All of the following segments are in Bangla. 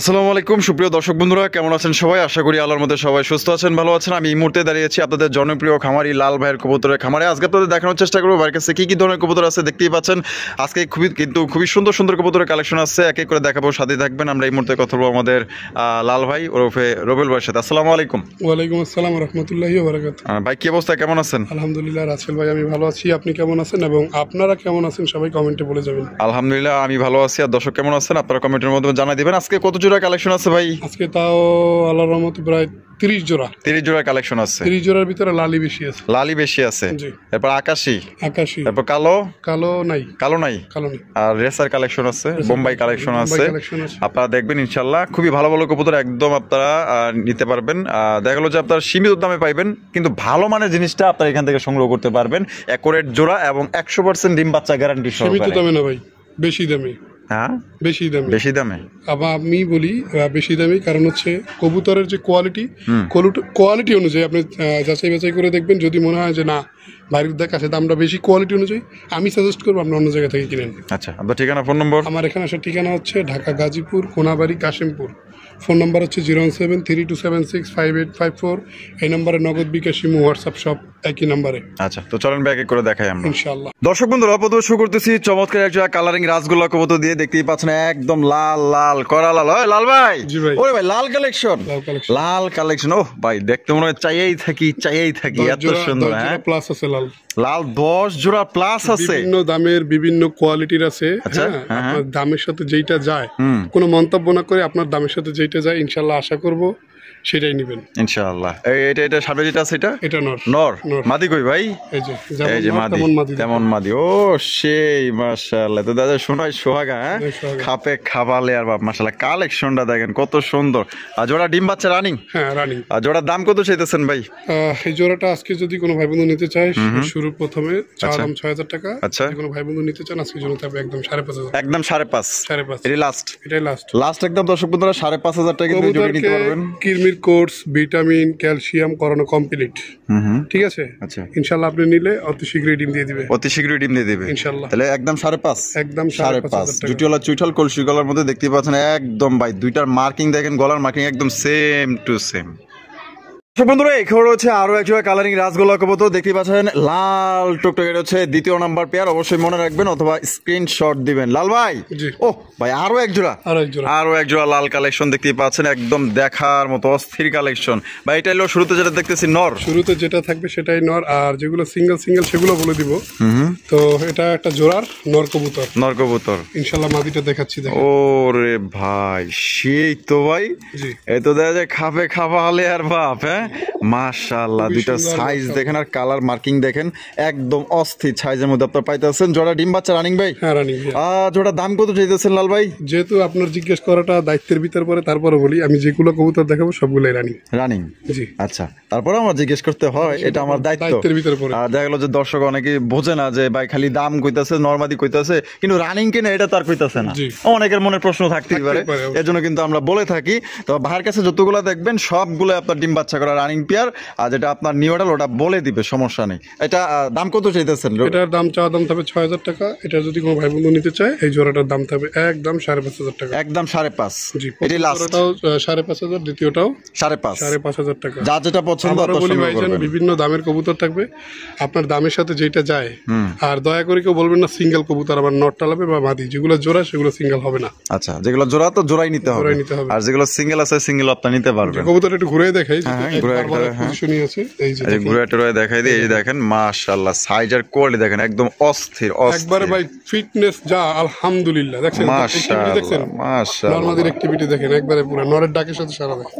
আসসালামু আলাইকুম সুপ্রিয় দর্শক বন্ধুরা, কেমন আছেন সবাই? আশা করি আল্লাহর মধ্যে সবাই সুস্থ আছেন, ভালো আছেন। আমি এই মুহূর্তে দাঁড়িয়েছি আপনাদের জনপ্রিয় খামারি লাল ভাইয়ের কবুতরের খামারে। আজকে আপনাদের দেখানোর চেষ্টা করবো ভাইয়ের কাছে কী কী ধরনের কবুতর আছে। দেখতেই পাচ্ছেন আজকে খুবই সুন্দর সুন্দর কবুতরের কালেকশন আছে, এক এক করে দেখাবো, সাথে থাকবেন। আমরা এই মুহূর্তে কথা বলবো আমাদের লাল ভাই ওরফে রবেল ভাইয়ের সাথে। আসসালামু আলাইকুম। ওয়ালাইকুম আসসালাম রাহমাতুল্লাহি ওয়া বারাকাতুহু। ভাই কি অবস্থা, কেমন আছেন? আলহামদুলিল্লাহ রাসেল ভাই, আমি ভালো আছি। আপনি কেমন আছেন এবং আপনারা কেমন আছেন সবাই কমেন্টে বলে যাবেন। আলহামদুলিল্লাহ আমি ভালো আছি। আর দর্শক কেমন আছেন আপনারা কমেন্টের মাধ্যমে জানাই দিবেন। আজকে কত জোড়া কালেকশন আছে ভাই? আজকে তাও আল্লাহর রহমতে প্রায় 30 জোড়া। 30 জোড়া কালেকশন আছে। 30 জোড়ার ভিতরে লালি বেশি আছে। লালি বেশি আছে, জি। এরপর আকাশি, তারপর কালো নাই। কালো নাই, আর রেসার কালেকশন আছে, বোম্বাই কালেকশন আছে। আপনারা দেখবেন ইনশাল্লাহ খুবই ভালো ভালো কবুতর একদম আপনারা নিতে পারবেন। দেখা গেলো যে আপনারা সীমিত দামে পাইবেন, কিন্তু ভালো মানের জিনিসটা আপনারা এখান থেকে সংগ্রহ করতে পারবেন। অ্যাকুরেট জোড়া এবং 100% ডিম বাচ্চা গ্যারান্টি সহ। সীমিত দামে না ভাই, বেশি দামে। হ্যাঁ বেশি দামে। আবার আমি বলি বেশি দামি, কারণ হচ্ছে কবুতরের যে কোয়ালিটি অনুযায়ী আপনি যাচাই বাছাই করে দেখবেন। যদি মনে হয় যে না বাইরের কাছে দামটা বেশি, কোয়ালিটি অনুযায়ী আমি সাজেস্ট করবো আপনি অন্য জায়গা থেকে কিনেন। আচ্ছা, আপনার ঠিকানা, ফোন নম্বর? আমার এখানে আসার ঠিকানা হচ্ছে ঢাকা গাজীপুর, কোনাবাড়ি, কাশিমপুর। ফোন নাম্বার হচ্ছে 01732765854। এই নম্বরে নগদ, বিকাশ, ইমো, হোয়াটসঅ্যাপ সব একই নাম্বারে। আচ্ছা, তো চলেন ব্যাক করে দেখাই আমরা ইনশাআল্লাহ। দর্শক বন্ধুরা, প্রথমে শুরু করতেছি চমৎকার একটা কালারিং রাসগোল্লা কবুতর দিয়ে। দেখতেই পাচ্ছেন একদম লাল লাল করা লাল। লাল ভাই, ওরে ভাই লাল কালেকশন। ও ভাই দেখতে মনে হয় চাইয়েই থাকি এত সুন্দর। হ্যাঁ প্লাস আছে লাল 10 জোড়া প্লাস আছে, বিভিন্ন দামের বিভিন্ন কোয়ালিটির আছে। আপনার দামের সাথে যেইটা যায়, কোনো মন্তব্য না করে আপনার দামের সাথে যেইটা যায় ইনশাআল্লাহ আশা করব সেটাই নেবেন ইনশাআল্লাহ। এটা সামনে যেটা আছে এটা নর মাদি কই ভাই? এই যে মাদি, তেমন মাদি। ও সেই মাশাআল্লাহ, তো দাদা শোনাই সোহাগা। খাপে খাবালে আর বাপ মাশাআল্লাহ, কালেকশনটা দেখেন কত সুন্দর। আর জোড়া ডিম বাচ্চা রানিং? হ্যাঁ রানিং। আর জোড়ার দাম কত চাইতেছেন ভাই? এই জোড়াটা আজকে যদি কোনো ভাই বন্ধু নিতে চায়, শুরু প্রথমে চাওয়া দাম 6000 টাকা। আচ্ছা, যদি কোনো ভাই বন্ধু নিতে চান আজকে জন্য থাকবে একদম 5500। একদম 5500। এটাই লাস্ট একদম। দর্শক বন্ধুরা 5500 টাকা দিয়ে জোড়া নিতে পারবেন। কোর্স, ভিটামিন, ক্যালসিয়াম করানো কমপ্লিট। ঠিক আছে। আচ্ছা, ইনশাআল্লাহ আপনি নিলে অতি শীঘ্রই ডিম দিয়ে দিবে। ইনশাআল্লাহ। তাহলে একদম 5.5। একদম 5.5। জুটিওয়ালা চুইঠাল কলসি গলার মধ্যে দেখতে পাচ্ছেন একদম ভাই দুইটার মার্কিং দেখেন, গলার মার্কিং একদম সেম টু সেম। বন্ধুরা এখানে হচ্ছে আরো এক জোড়া কালারিং রাসগোল্লা কবুতর দেখতে পাচ্ছেন, লাল টুকটুকে হচ্ছে দ্বিতীয় নাম্বার পেয়ার। অবশ্যই মনে রাখবেন অথবা স্ক্রিনশট দিবেন। লাল ভাই, ও ভাই আরো এক জোড়া লাল কালেকশন দেখতে পাচ্ছেন, একদম দেখার মতো অস্থির কালেকশন ভাই। এটা হলো শুরুতে যেটা দেখতেছি নর, শুরুতে যেটা থাকবে সেটাই নর, আর যেগুলো সিঙ্গেল সেগুলো বলে দিব। তো এটা একটা জোড়ার নর কবুতর ইনশাআল্লাহ। মাদিটা দেখাচ্ছি। ওরে ভাই সেই তো ভাই, এই তো দেখা যায় খাপা হলে আর বাপ। হ্যাঁ মাশাআল্লাহ, দুইটা সাইজ দেখেন আর কালার মার্কিং দেখেন, একদম অস্থির সাইজের মধ্যে আপনারা পাইতেছেন। জোড়া ডিম বাচ্চা রানিং ভাই? হ্যাঁ রানিং। জোড়া দাম কত চাইতেছেন লাল ভাই? যেহেতু আপনার জিজ্ঞেস করাটা দায়িত্বের ভিতর পরে, তারপরে বলি আমি যেগুলো কবুতর দেখাবো সবগুলাই রানিং। জি আচ্ছা, তারপরে আমার জিজ্ঞেস করতে হয়, এটা আমার দায়িত্বের ভিতর পরে। আর দেখা গেল যে দর্শক অনেকে বোঝে না যে ভাই খালি দাম কইতাছে, নরমাদি কইতাছে, কিন্তু রানিং কিনা এটা তার কইতাছে না। অনেকের মনে প্রশ্ন থাকতেই পারে, এজন্য কিন্তু আমরা বলে থাকি। তো ভাইয়ের কাছে যতগুলো দেখবেন সবগুলো আপনার ডিম বাচ্চা করা রানিং পেয়ার। আর যেটা আপনার নিউডাল ওটা বলে দিবে, সমস্যা নেই। এটা দাম কত চাইতেছেন? এটার দাম চাওয়া দাম থাকবে 6000 টাকা। এটা যদি কোনো ভাই বন্ধু নিতে চায় এই জোড়াটার দাম থাকবে একদম 5500 টাকা। একদম 5.5। জি, এটাই লাস্ট। এটাও 5500, দ্বিতীয়টাও 5500 টাকা। যা যেটা পছন্দ বলি ভাইজান, বিভিন্ন দামের কবুতর থাকবে, আপনার দামের সাথে যেটা যায়। আর দয়া করে কেউ বলবেন না সিঙ্গেল কবুতর আবার নট টালাবে বা মাদি। যেগুলো জোড়া সেগুলো সিঙ্গেল হবে না। আচ্ছা, যেগুলো জোড়া তো জোড়াই নিতে হবে, আর যেগুলো সিঙ্গেল আছে সিঙ্গেল আপনি নিতে পারবেন। কবুতর একটু ঘুরে দেখাই, দেখাই দিই। এই দেখেন মাশাআল্লাহ, সাইজ আর কোয়ালিটি দেখেন একদম অস্থির একবারে ভাই। ফিটনেস যা আলহামদুলিল্লাহ, দেখছেন মাশাআল্লাহ। নরমাদির অ্যাক্টিভিটি দেখেন একবারে পুরো নরের ডাকের সাথে সারা দেয়।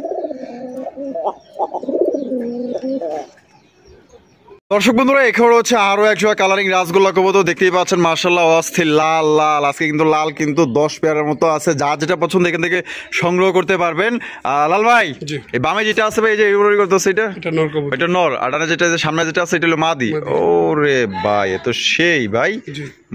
দর্শক বন্ধুরা এখানে হচ্ছে আরো এক জোড়া কালারিং রাসগোল্লা কবুতর দেখতেই পাচ্ছেন, মাশাআল্লাহ অস্থির লাল লাল। আজকে কিন্তু লাল কিন্তু 10 পেয়ারের মতো আছে, যা যেটা পছন্দ এখান থেকে সংগ্রহ করতে পারবেন। লাল ভাই, এই বামে যেটা আছে ভাই, এই যে ইউরোরি করতেছে, এটা নর কবুতর, এটা নর। আর যেটা সামনে যেটা আছে এটা হলো মাদি। ওরে ভাই এ তো সেই ভাই,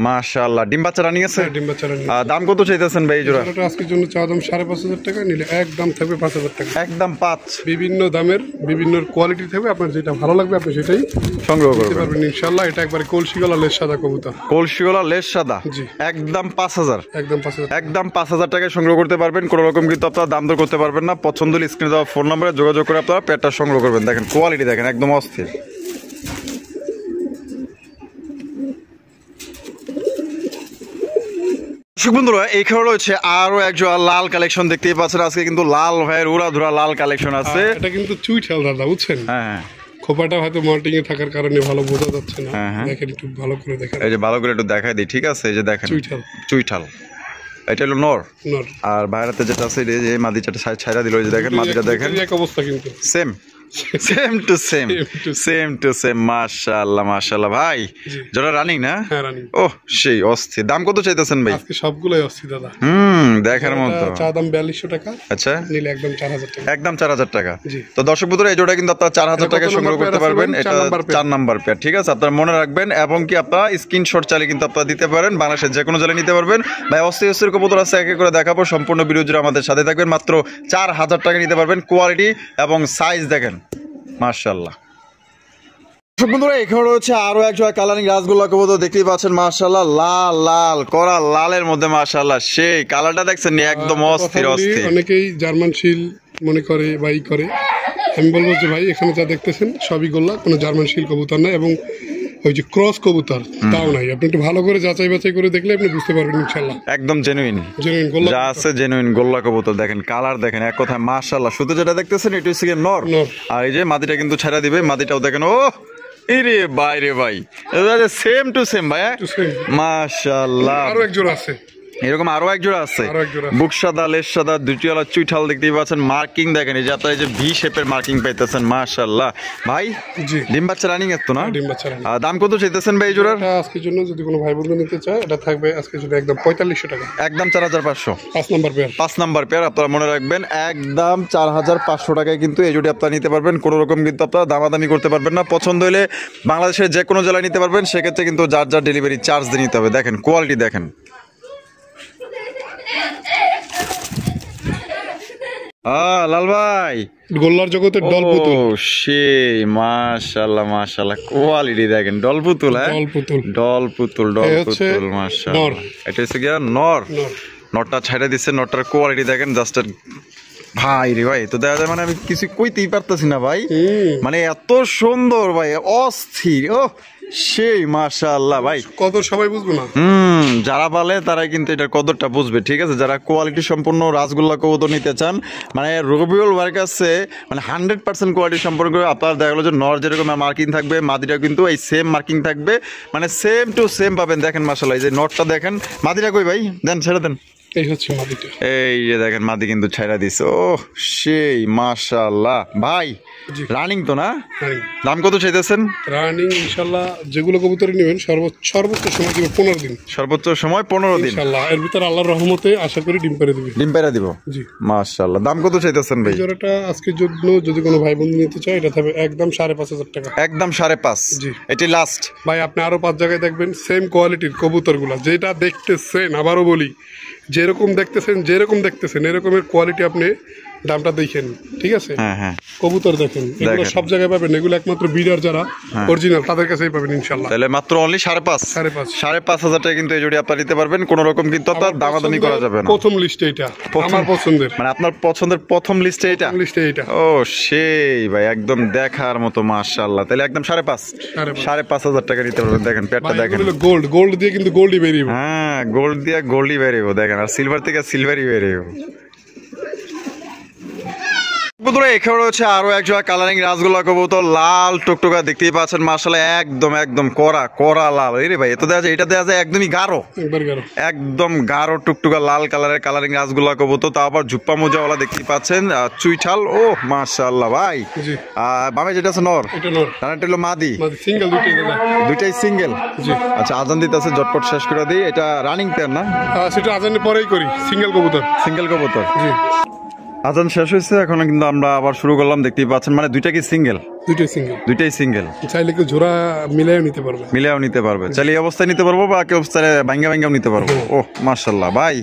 মাশাআল্লাহ। ডিম বাচ্চা রানিং আছে? ডিম বাচ্চা রানিং। দাম কত চাইতেছেন ভাই এই জোড়া? এটা আজকের জন্য চাওয়া দাম 5500 টাকা, নিলে একদম থাকবে 5000 টাকা। একদম 5। বিভিন্ন দামের বিভিন্ন কোয়ালিটি থাকবে, আপনার যেটা ভালো লাগবে আপনি সেটাই সংগ্রহ দিতে করবেন পারবেন ইনশাআল্লাহ। এটা একবারে কলসি গলা লেজ সাদা কবুতর, কলসি গলা লেজ সাদা, জি। একদম 5,000, একদম 5,000, একদম 5,000 টাকায় সংগ্রহ করতে পারবেন। কোনো রকম কিন্তু আপনারা দাম দর করতে পারবেন না। পছন্দ হলে স্ক্রিনে দেওয়া ফোন নম্বরে যোগাযোগ করে আপনারা পেটটা সংগ্রহ করবেন। দেখেন কোয়ালিটি দেখেন একদম অস্থির। বন্ধুরা এইখানে রয়েছে আরো একজন লাল কালেকশন দেখতেই পাচ্ছেন। আজকে কিন্তু লাল ভাইয়ের উড়াধুরা লাল কালেকশন আছে। এটা কিন্তু চুইঠাল দাদা, বুঝছেন? হ্যাঁ, খোপাটা হয়তো মল্টিং এ থাকার কারণে ভালো বোঝা যাচ্ছে না। হ্যাঁ। দেখেন একটু ভালো করে দেখেন, এই যে ভালো করে একটু দেখাই দিই, ঠিক আছে? এই যে দেখেন চুইঠাল, চুইঠাল, এটা হলো নর। নর। আর বাইরেতে যেটা আছে এই যে মাদিটা ছাইরা দিল, এই যে দেখেন মাদিটা দেখেন এক অবস্থা কিন্তু same same to same, same to same. মাশাআল্লাহ মাশাআল্লাহ ভাই, জোড়া রানিং না? হ্যাঁ, রানিং। ওহ সেই অস্থির। দাম কত চাইতেছেন ভাই? আজকে সবগুলাই অস্থির দাদা। দেখার মতো। চা দাম 4200 টাকা। আচ্ছা, নিলে একদম 4000 টাকা। একদম 4000 টাকা। জি। তো দর্শক বন্ধুরা এই জোড়া কিন্তু আপনারা 4000 টাকায় সংগ্রহ করতে পারবেন। এটা 4 নাম্বার পেয়ার, ঠিক আছে? আপনারা মনে রাখবেন এবং কি আপনারা স্ক্রিনশট চালিয়ে কিন্তু আপনারা দিতে পারেন। বাংলাদেশের যে কোনো জেলায় নিতে পারবেন। ভাই অস্থির অস্থির কবুতর আছে, এক এক করে দেখাবো। সম্পূর্ণ ভিডিও জুড়ে আমাদের সাথে থাকবেন। মাত্র 4000 টাকা নিতে পারবেন। কোয়ালিটি এবং সাইজ দেখেন মাশাআল্লাহ। দর্শক বন্ধুরা এখানে রয়েছে আরো এক জোড়া কালারিং রাসগোল্লা কবুতর দেখতেই পাচ্ছেন। মাশাআল্লাহ লাল লাল করা লালের মধ্যে মাশাআল্লাহ সেই কালারটা দেখছেন একদম অস্থির অস্থির। অনেকেই জার্মান শিল মনে করে বা ই করে। আমি বলবো যে ভাই এখানে যা দেখতেছেন সবই গোল্লা, কোনো জার্মান শিল কবুতর না এবং ওই যে ক্রস কবুতর তাও নাই। আপনি একটু ভালো করে যাচাই বাছাই করে দেখলে আপনি বুঝতে পারবেন ইনশাআল্লাহ। একদম জেনুইন জেনুইন গোল্লা যা আছে, জেনুইন গোল্লা কবুতর। দেখেন কালার দেখেন এক কথায় মাশাআল্লাহ। শুধু যেটা দেখতেছেন এটা হচ্ছে নর। আর এই যে মাদিটা কিন্তু ছাড়া দিবে, মাদিটাও দেখেন ও ইরে ভাই রে ভাই, সেম টু সেম ভাই মাশাআল্লাহ। আরো এক জোড়া আছে, এরকম আরো এক জোড়া আছে। বুক সাদা লেজ সাদা দুটিওয়ালা চুইঠাল দেখতেই পাচ্ছেন। মার্কিং দেখেন এই যে আপনার এই যে ভি শেপের মার্কিং পাইতেছেন মাশাআল্লাহ। ভাই জি, ডিম বাচ্চা রানিং এত না? ডিম বাচ্চা রানিং। দাম কত চাইতেছেন ভাই এই জোড়ার? আজকের জন্য যদি কোনো ভাই বন্ধু নিতে চায় এটা থাকবে আজকের জন্য একদম 4500 টাকা। একদম 4500। 5 নাম্বার পেয়ার, 5 নাম্বার পেয়ার আপনারা মনে রাখবেন একদম 4500 টাকায় কিন্তু এই জোড়া আপনারা নিতে পারবেন। কোনো রকম কিন্তু আপনারা দামাদামি করতে পারবেন না। পছন্দ হলে বাংলাদেশের যে কোনো জেলায় নিতে পারবেন। সেক্ষেত্রে কিন্তু যার যার ডেলিভারি চার্জ দিয়ে নিতে হবে। দেখেন কোয়ালিটি দেখেন। লাল ভাই গোল্লার জগতের ডল পুতুল সেই মাশাআল্লাহ মাশাআল্লাহ কোয়ালিটি দেখেন। ডল পুতুল, হ্যাঁ ডল পুতুল, ডল পুতুল ডল পুতুল মাশাআল্লাহ। এটা হচ্ছে গিয়া নর। নরটা ছাইড়া দিচ্ছে, নরটার কোয়ালিটি দেখেন জাস্ট ভাই রে ভাই। তো দেখা যায় মানে আমি কিছু কইতেই পারতেছি না ভাই, মানে এত সুন্দর ভাই অস্থির। ও সেই মাশাআল্লাহ ভাই, কদর সবাই বুঝবে না। যারা পালে তারাই কিন্তু এটার কদরটা বুঝবে, ঠিক আছে? যারা কোয়ালিটি সম্পূর্ণ রাসগোল্লা কবুতর নিতে চান, মানে রবিউল ভাইয়ের কাছে মানে 100% কোয়ালিটি সম্পর্ক আপনার দেখা গেলো যে নর যেরকম মার্কিং থাকবে, মাদিটা কিন্তু এই সেম মার্কিং থাকবে, মানে সেম টু সেম পাবেন। দেখেন মাশাআল্লাহ, এই যে নরটা দেখেন। মাদিটা কই ভাই? দেন ছেড়ে দেন। এই হচ্ছে মাদিটা, এই যে দেখেন মাদি কিন্তু ছাইড়া দিছে। ও সেই মাশাআল্লাহ ভাই। রানিং তো না? দাম কত চাইতেছেন? রানিং ইনশাআল্লাহ যেগুলো কবুতর নেবেন সর্বোচ্চ সময় দিব 15 দিন। সর্বোচ্চ সময় 15 দিন ইনশাআল্লাহ। এর ভিতর আল্লাহর রহমতে আশা করি ডিম পেড়ে দিবে। ডিম পেড়ে দিব, জি মাশাআল্লাহ। দাম কত চাইতেছেন ভাই? জোড়াটা আজকের জন্য যদি কোনো ভাই বন্ধু নিতে চায় এটা থাকবে একদম 5500 টাকা। একদম 5.5। জি, এটি লাস্ট ভাই। আপনি আরো 5 জায়গায় দেখবেন সেম কোয়ালিটির কবুতরগুলা, যেটা দেখতেছেন আবারও বলি যেরকম দেখতেছেন এরকমের কোয়ালিটি আপনি দামটা দেখেন, ঠিক আছে? হ্যাঁ হ্যাঁ, কবুতর দেখেন, এগুলো সব জায়গায় পাবেন। এগুলো একমাত্র বিডার যারা অরিজিনাল তাদের কাছেই পাবেন ইনশাআল্লাহ। তাহলে মাত্র অনলি 5.5 টাকা কিন্তু এই জোড়ি আপনারা নিতে পারবেন। কোনো রকম কিন্তু আপনার দামাদামি করা যাবে না। প্রথম লিস্টে এটা আমার পছন্দের, মানে আপনার পছন্দের প্রথম লিস্টে এটা। ও সেই ভাই একদম দেখার মতো মাশাআল্লাহ। তাহলে একদম 5.5 টাকা নিতে পারবেন। দেখেন পেটটা দেখেন, গোল্ড দিয়ে কিন্তু গোল্ডই বেরিয়ে। হ্যাঁ, গোল্ড দিয়ে গোল্ডই বেরিয়ে দেখেন, আর সিলভার থেকে সিলভারই বেরিয়ে। বন্ধুরা এখানে রয়েছে আরো এক জোড়া কালারিং রাসগোল্লা কবুতর, লাল টুকটুকা দেখতেই পাচ্ছেন মাশাআল্লাহ। একদম একদম কড়া লাল। রে ভাই এটা দেওয়া যায় একদমই গাঢ়, একদম গাঢ় টুকটুকা লাল কালারের কালারিং রাসগোল্লা কবুতর। তা আবার ঝুপ্পা মোজাওয়ালা দেখতেই পাচ্ছেন, চুইঠাল। ও মাশাআল্লাহ ভাই। বামে যেটা আছে নর, এটা হলো মাদি। দুইটাই সিঙ্গেল। আচ্ছা, আজান দিতেছে, ঝটপট শেষ করে দিই। এটা রানিং পেয়ার না? সেটা আজানের পরেই করি। সিঙ্গেল কবুতর। জি, আজান শেষ হয়েছে, এখন কিন্তু আমরা আবার শুরু করলাম। দেখতেই পাচ্ছেন মানে দুইটা কি সিঙ্গেল? দুইটাই সিঙ্গেল। দুইটাই সিঙ্গেল। চাইলে কেউ জোড়া মিলাইও নিতে পারবে। মিলাইও নিতে পারবে, চাইলে এই অবস্থায় নিতে পারবো বা কেউ অবস্থায় ভাঙ্গা ভাঙ্গাও নিতে পারবো। ও মাশাআল্লাহ ভাই,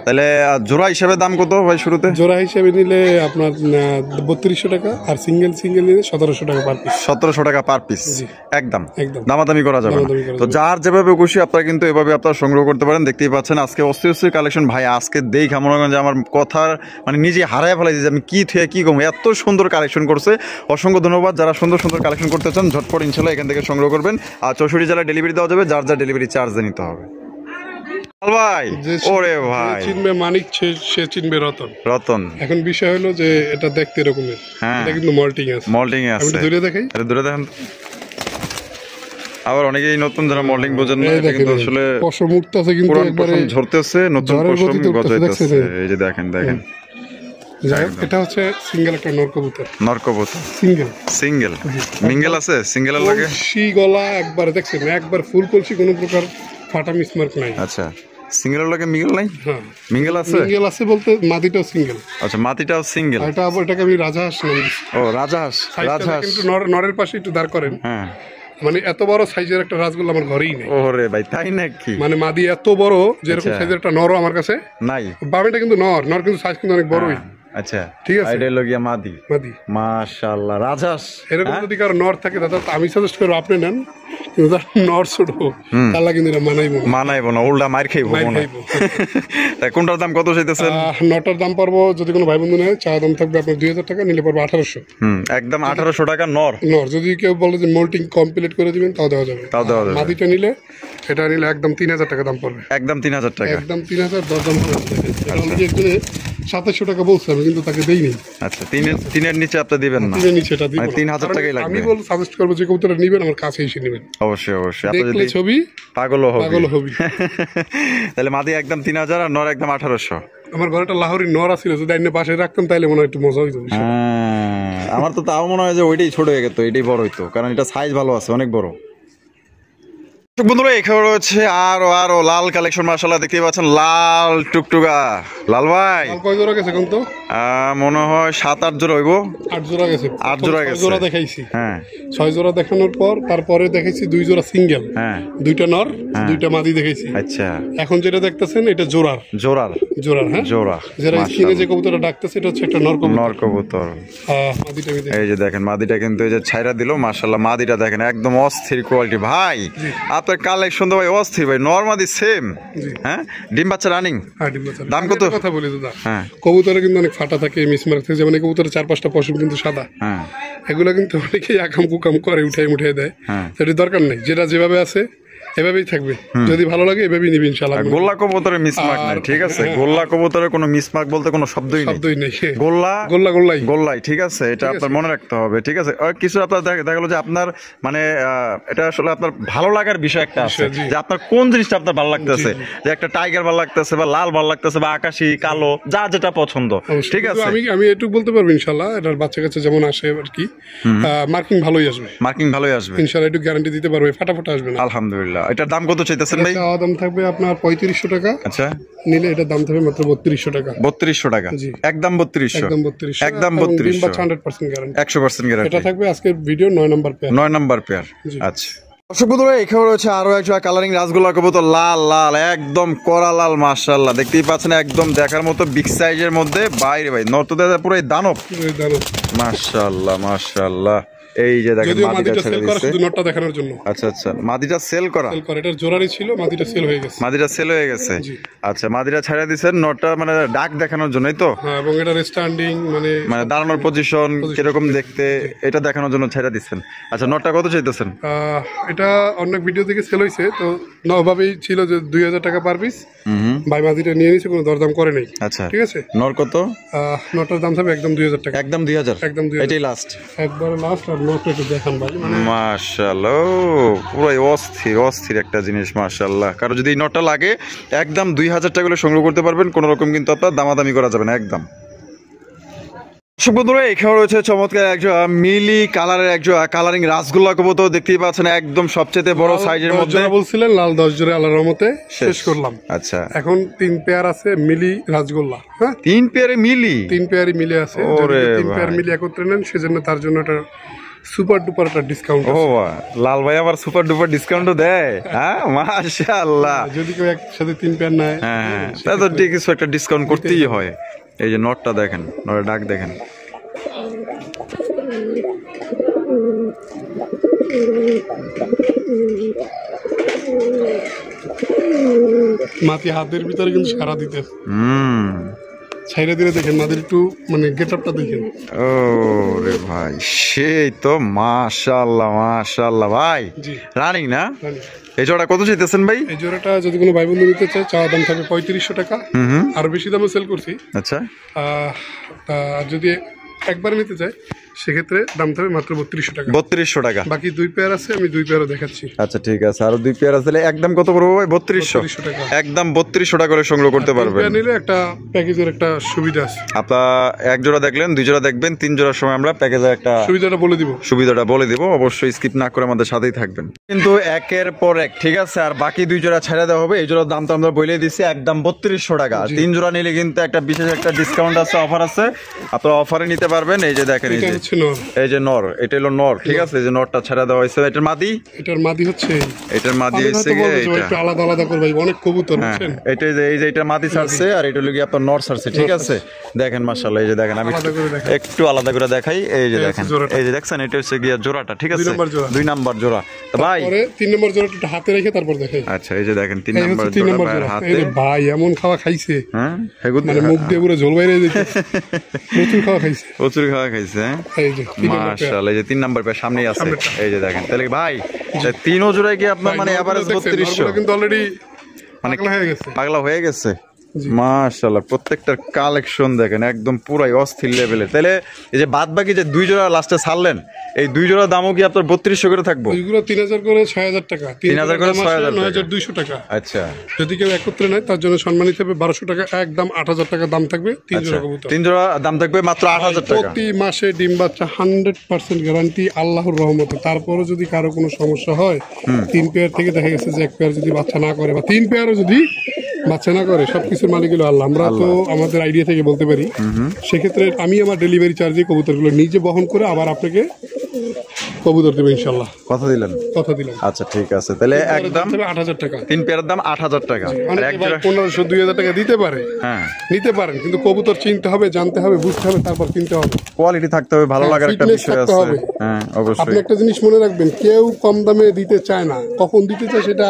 তাহলে জোড়া হিসাবে দাম কত ভাই শুরুতে? জোড়া হিসাবে নিলে আপনার 3200 টাকা, আর সিঙ্গেল নিলে 1700 টাকা পার পিস। 1700 টাকা পার পিস, একদম একদম দামাদামি করা যাবে না। তো যার যেভাবে খুশি আপনারা কিন্তু এভাবে আপনারা সংগ্রহ করতে পারেন। দেখতেই পাচ্ছেন আজকে অস্থির কালেকশন ভাই, আজকে দেখা মনে করেন যে আমার কথার মানে নিজে হারায় ফেলাইছে যে আমি কি থেকে কি কম, এত সুন্দর কালেকশন করছে। অসংখ্য ধন্যবাদ। যারা সুন্দর সুন্দর কালেকশন করতে চান ঝটপট ইনশাল্লাহ এখান থেকে সংগ্রহ করবেন। আর 64 জেলায় ডেলিভারি দেওয়া যাবে, যার ডেলিভারি চার্জ নিতে হবে। ভাই ওরে ভাই, চিনবে মানিক সে চিনবে রতন। রতন এখন বিষয় হলো যে এটা দেখতে এরকমের, এটা কিন্তু মল্টিং আছে। মল্টিং আছে, দূরে দেখাই, দূরে দেখেন। আবার অনেকেই নতুন যারা মল্টিং বোঝেন না, এটা কিন্তু আসলে পশম মুক্তাছে, কিন্তু একবারে ঝরতেছে, নতুন পশম গজাইতেছে। এই যে দেখেন দেখেন, এটা হচ্ছে সিঙ্গেল একটা নর কবুতর। নর কবুতর সিঙ্গেল সিঙ্গেল মিঙ্গেল আছে, সিঙ্গেলের লাগে কলসি গলা একবার দেখছেন, একবার ফুল কলসি, কোনো প্রকার ফাটা মিসমার্ক নাই। আচ্ছা, সিঙ্গেলের লাগে মিঙ্গেল নাই? হ্যাঁ মিঙ্গেল আছে। মিঙ্গেল আছে বলতে মাদিটাও সিঙ্গেল। আচ্ছা, মাটিটাও সিঙ্গেল। এটা আবার এটাকে আমি রাজহাঁস নাম দিছি। ও রাজহাঁস, রাজহাঁস কিন্তু নরের পাশে একটু দাঁড় করেন। হ্যাঁ, মানে এত বড় সাইজের একটা রাজগোল্লা আমার ঘরেই নেই। ওরে ভাই তাই নাকি? মানে মাদি এত বড়, যেরকম সাইজের একটা নরও আমার কাছে নাই। বামেটা কিন্তু নর কিন্তু সাইজ কিন্তু অনেক বড়ই। আচ্ছা ঠিক আছে, এটা হলো গিয়া মাদি। মাশাআল্লাহ, রাজহাঁস এরকম যদি কারো নর থাকে দাদা, আমি সাজেস্ট করবো আপনি নেন, কিন্তু তার নর ছোট, তাহলে কিন্তু এটা মানাইবো না, উল্টা মার খাইবো। কোনটার দাম কত চাইতেছেন? নটার দাম পারবো, যদি কোনো ভাই বন্ধু নেয়, চা দাম থাকবে আপনার 2000 টাকা, নিলে পারবো 1800। একদম 1800 টাকা নর। যদি কেউ বলে যে মোল্টিং কমপ্লিট করে দিবেন, তাও দেওয়া যাবে। মাদিটা নিলে, এটা নিলে একদম 3000 টাকা দাম পড়বে। একদম 3000 টাকা, একদম 3000 দরদাম হবে। একজনে 2700 টাকা বলছে, আমি কিন্তু তাকে দেইনি। আচ্ছা, তিনের নিচে আপনি দিবেন না? তিনের নিচে এটা দিব, 3000 টাকাই লাগবে। আমি বলবো সাজেস্ট করবো যে কবুতরটা নেবেন আমার কাছে এসে নেবেন। অবশ্যই অবশ্যই, আপনি দেখলে ছবি পাগল হবি। হবি। তাহলে মাদি একদম 3000 আর নর একদম 1800। আমার ঘরে একটা লাহোরি নর আছিল, যদি আইনে পাশে রাখতাম তাইলে মনে হয় একটু মজা হইতো। আমার তো তাও মনে হয় যে ওইটাই ছোট হয়ে গেত, এটাই বড় হইতো, কারণ এটা সাইজ ভালো আছে, অনেক বড়। বন্ধুরা এখানে রয়েছে আরো লাল কালেকশন, মাশাআল্লাহ দেখতেই পাচ্ছেন, লাল টুকটুকা। লাল ভাই কয় জোড়া গেছে কোন তো? মনে হয় 7-8 জোড়া হইব। 8 জোড়া গেছে। 8 জোড়া গেছে। 6 জোড়া দেখাইছি। হ্যাঁ, 6 জোড়া দেখানোর পর তারপরে দেখাইছি 2 জোড়া সিঙ্গেল। হ্যাঁ, 2টা নর, 2টা মাদি দেখাইছি। আচ্ছা, এখন যেটা দেখতেছেন এটা জোড়ার। হ্যাঁ, জোড়া। যারা স্ক্রিনে যে কবুতরটা ডাকতেছে এটা হচ্ছে একটা নর কবুতর। মাদিটা এই যে দেখেন, মাদিটা কিন্তু এই যে ছাইরা দিল, মাশাআল্লাহ মাদিটা দেখেন একদম অস্থির কোয়ালিটি ভাই। আপনার কালেকশন তো ভাই অস্থির ভাই, নর মাদি সেম। হ্যাঁ, ডিম বাচ্চা রানিং। দাম কত? কথা বলি দাদা, কবুতরে কিন্তু অনেক ফাটা থাকে, মিসমার্ক থাকে, যেমন কবুতরের 4-5টা পশম কিন্তু সাদা। এগুলো কিন্তু অনেকেই আকাম কুকাম করে, উঠাই দেয়। সেটা দরকার নেই, যেটা যেভাবে আছে এভাবেই থাকবে। যদি ভালো লাগে এভাবেই নিবি ইনশাআল্লাহ। গোল্লা কবুতরের মিসমার্ক নাই, ঠিক আছে? গোল্লা কবুতরের কোনো মিসমার্ক বলতে কোনো শব্দই নেই। গোল্লাই, ঠিক আছে? এটা আপনার মনে রাখতে হবে, ঠিক আছে? কিছু আপনার দেখা গেল যে আপনার মানে এটা আসলে আপনার ভালো লাগার বিষয় একটা আছে, যে আপনার কোন জিনিসটা আপনার ভালো লাগতেছে, যে একটা টাইগার ভালো লাগতেছে বা লাল ভালো লাগতেছে বা আকাশি কালো, যা যেটা পছন্দ, ঠিক আছে? আমি এটুকু বলতে পারবো ইনশাআল্লাহ, এটার বাচ্চা কাছে যেমন আসে আর কি, মার্কিং ভালোই আসবে ইনশাআল্লাহ, একটু গ্যারান্টি দিতে পারবে, ফাটাফাটা আসবে না আলহামদুলিল্লাহ। এটার দাম কত চাইতেছেন ভাই? দাম থাকবে আপনার 3500 টাকা। আচ্ছা, নিলে এটার দাম থাকবে মাত্র 3200 টাকা। 3200 টাকা, একদম 3200, একদম 3200, 100% গ্যারান্টি, 100% গ্যারান্টি। এটা থাকবে আজকের ভিডিও 9 নাম্বার পেয়ার। আচ্ছা দর্শক বন্ধুরা, এখানে রয়েছে আরো একটা কালারিং রাসগোল্লা কবুতর, লাল একদম কড়া লাল, মাশাআল্লাহ দেখতেই পাচ্ছেন, একদম দেখার মতো বিগ সাইজের মধ্যে। বাইরে ভাই নর্তদা পুরো দানব, মাশাআল্লাহ। এই যে দেখেন মাদিটা ছেড়ে দিয়েছে শুধু নটটা দেখানোর জন্য। আচ্ছা, মাদিটা সেল করা, এটা জোড়ারই ছিল, মাদিটা সেল হয়ে গেছে। আচ্ছা, মাদিটা ছেড়ে দিয়েছেন, নটটা মানে ডাক দেখানোর জন্যই তো। হ্যাঁ, এবং এটা স্ট্যান্ডিং মানে দাঁড়ানোর পজিশন কিরকম দেখতে, এটা দেখানোর জন্য ছেড়ে দিচ্ছেন। আচ্ছা, নটটা কত চাইতেছেন? এটা অনেক ভিডিও থেকে সেল হয়েছে, তো নভাবেই ছিল যে 2000 টাকা পার পিস। ভাই মাদিটা নিয়ে নিয়েছে, কোনো দরদাম করে নেই। আচ্ছা, ঠিক আছে। নর কত? নটার দাম থাকবে একদম 2000 টাকা, একদম 2000, এটাই লাস্ট, একবার লাস্ট। আর নটটা একটু দেখান ভাই, মাশাআল্লাহ পুরো অস্থির একটা জিনিস, মাশাআল্লাহ। কারো যদি এই নটটা লাগে একদম 2000 টাকা করে সংগ্রহ করতে পারবেন, কোনো রকম কিন্তু আপনার দামাদামি করা যাবে না একদম। বন্ধুরা এখানে রয়েছে চমৎকার একজন মিলি কালারের একজন কালারিং রাসগোল্লা কবুতর, দেখতেই পাচ্ছেন একদম সবচেয়ে বড় সাইজের মধ্যে। বলছিলেন লাল 10 জোড়া, আল্লাহর রহমতে শেষ করলাম। আচ্ছা, এখন 3 পেয়ার আছে মিলি রাসগোল্লা। হ্যাঁ, 3 পেয়ারে মিলি, 3 পেয়ারই মিলি আছে। 3 পেয়ার মিলি একত্রে নেন, সেজন্য তার জন্য এটা সুপার ডুপার একটা ডিসকাউন্ট। ও লাল ভাই আবার সুপার ডুপার ডিসকাউন্টও দেয়, হ্যাঁ মাশাআল্লাহ। যদি কেউ একসাথে 3 পেয়ার নেয়, হ্যাঁ তা তো ঠিক কিছু একটা ডিসকাউন্ট করতেই হয়। এই যে নটটা দেখেন, নটের ডাক দেখেন। মাটি হাতের ভিতরে কিন্তু সারা দিতে ছাইরা দিলে দেখেন মাদের একটু মানে গেট আপটা দেখেন। ও রে ভাই সেই তো মাশাআল্লাহ মাশাআল্লাহ ভাই। রানিং না? এই জোড়া কত চাইতেছেন ভাই? এই জোড়াটা যদি কোনো ভাই বন্ধু নিতে চায় চাওয়া দাম থাকবে 3500 টাকা। আর বেশি দামে সেল করছি। আচ্ছা আর যদি একবার নিতে চায় সেক্ষেত্রে দাম থাকবে মাত্র 3200 টাকা। 3200 টাকা। বাকি 2 পেয়ার আছে, আমি 2 পেয়ারও দেখাচ্ছি। আচ্ছা ঠিক আছে, আর 2 পেয়ার আছে একদম কত পড়বে ভাই? 3200 টাকা। একদম 3200 টাকা করে সংগ্রহ করতে পারবেন। পেয়ার নিলে একটা প্যাকেজের একটা সুবিধা আছে। আপনারা এক জোড়া দেখলেন, 2 জোড়া দেখবেন, 3 জোড়ার সময় আমরা প্যাকেজের একটা সুবিধাটা বলে দিব। অবশ্যই স্কিপ না করে আমাদের সাথেই থাকবেন কিন্তু একের পর এক, ঠিক আছে? আর বাকি 2 জোড়া ছেড়ে দেওয়া হবে। এই জোড়ার দাম তো আমরা বলে দিচ্ছি একদম 3200 টাকা। 3 জোড়া নিলে কিন্তু একটা বিশেষ একটা ডিসকাউন্ট আছে, অফার আছে, আপনারা অফারে নিতে পারবেন। এই যে দেখেন, এই যে নর, এটা হলো নর, ঠিক আছে? এই যে নরটা ছেড়ে দেওয়া হয়েছে। এটার মাদি হচ্ছে একটু আলাদা আলাদা করে ভাই, অনেক কবুতর বুঝছেন। এটা এই যে এটা মাদি ছাড়ছে আর এটা হলো কি আপনার নর ছাড়ছে, ঠিক আছে? দেখেন মাশাআল্লাহ, এই যে দেখেন, আমি একটু আলাদা করে দেখাই। এই যে দেখেন, এই যে দেখছেন, এটা হচ্ছে গিয়া জোড়াটা, ঠিক আছে? 2 নাম্বার জোড়া। তো ভাই 3 নাম্বার জোড়াটা হাতে রেখে তারপর দেখাই। আচ্ছা এই যে দেখেন 3 নাম্বার জোড়া হাতে। ভাই এমন খাওয়া খাইছে, হ্যাঁ মানে মুখ দিয়ে পুরো ঝোল বাইরে যেতে প্রচুর খাওয়া খাইছে। এই যে মাশাআল্লাহ, এই যে 3 নাম্বার পে সামনেই আছে। এই যে দেখেন, তাহলে ভাই 3 জোড়ায় কি আপনার মানে এভারেজ 3200 কিন্তু অলরেডি মানে পাগলা হয়ে গেছে। মাশাআল্লাহ, প্রত্যেকটার কালেকশন দেখেন একদম পুরাই অস্থির লেভেলের। তাহলে এই যে বাদ বাকি যে 2 জোড়া লাস্টে ছাড়লেন, এই 2 জোড়া দামও কি আপনার 3200 করে থাকবো? ওইগুলো 3000 করে 6000 টাকা, 3000 করে 6000, 9200 টাকা। আচ্ছা, যদি কেউ একত্রে নেয় তার জন্য সম্মানিত হবে 1200 টাকা, একদম 8000 টাকা দাম থাকবে। 3 জোড়া কবুতর, 3 জোড়া দাম থাকবে মাত্র 8000 টাকা। প্রতি মাসে ডিম বাচ্চা 100% গ্যারান্টি আল্লাহর রহমতে। তারপরে যদি কারো কোনো সমস্যা হয়, 3 পেয়ার থেকে দেখা গেছে যে 1 পেয়ার যদি বাচ্চা না করে বা 3 পেয়ারও যদি বাচ্চা না করে, সবকিছুর মালিক হলো আল্লাহ। আমরা তো আমাদের আইডিয়া থেকে বলতে পারি। সেক্ষেত্রে আমি আমার ডেলিভারি চার্জে কবুতরগুলো নিজে বহন করে আবার আপনাকে কবুতর দেবো ইনশাআল্লাহ। কথা দিলাম। আচ্ছা ঠিক আছে, তাহলে একদম 8000 টাকা। 3 পেয়ারের দাম 8000 টাকা। আর এক জোড়া 1500 2000 টাকা দিতে পারে, হ্যাঁ নিতে পারেন, কিন্তু কবুতর চিনতে হবে, জানতে হবে, বুঝতে হবে, তারপর কিনতে হবে। কোয়ালিটি থাকতে হবে, ভালো লাগার একটা বিষয় আছে। হ্যাঁ অবশ্যই। আপনি একটা জিনিস মনে রাখবেন, কেউ কম দামে দিতে চায় না। কখন দিতে চায় সেটা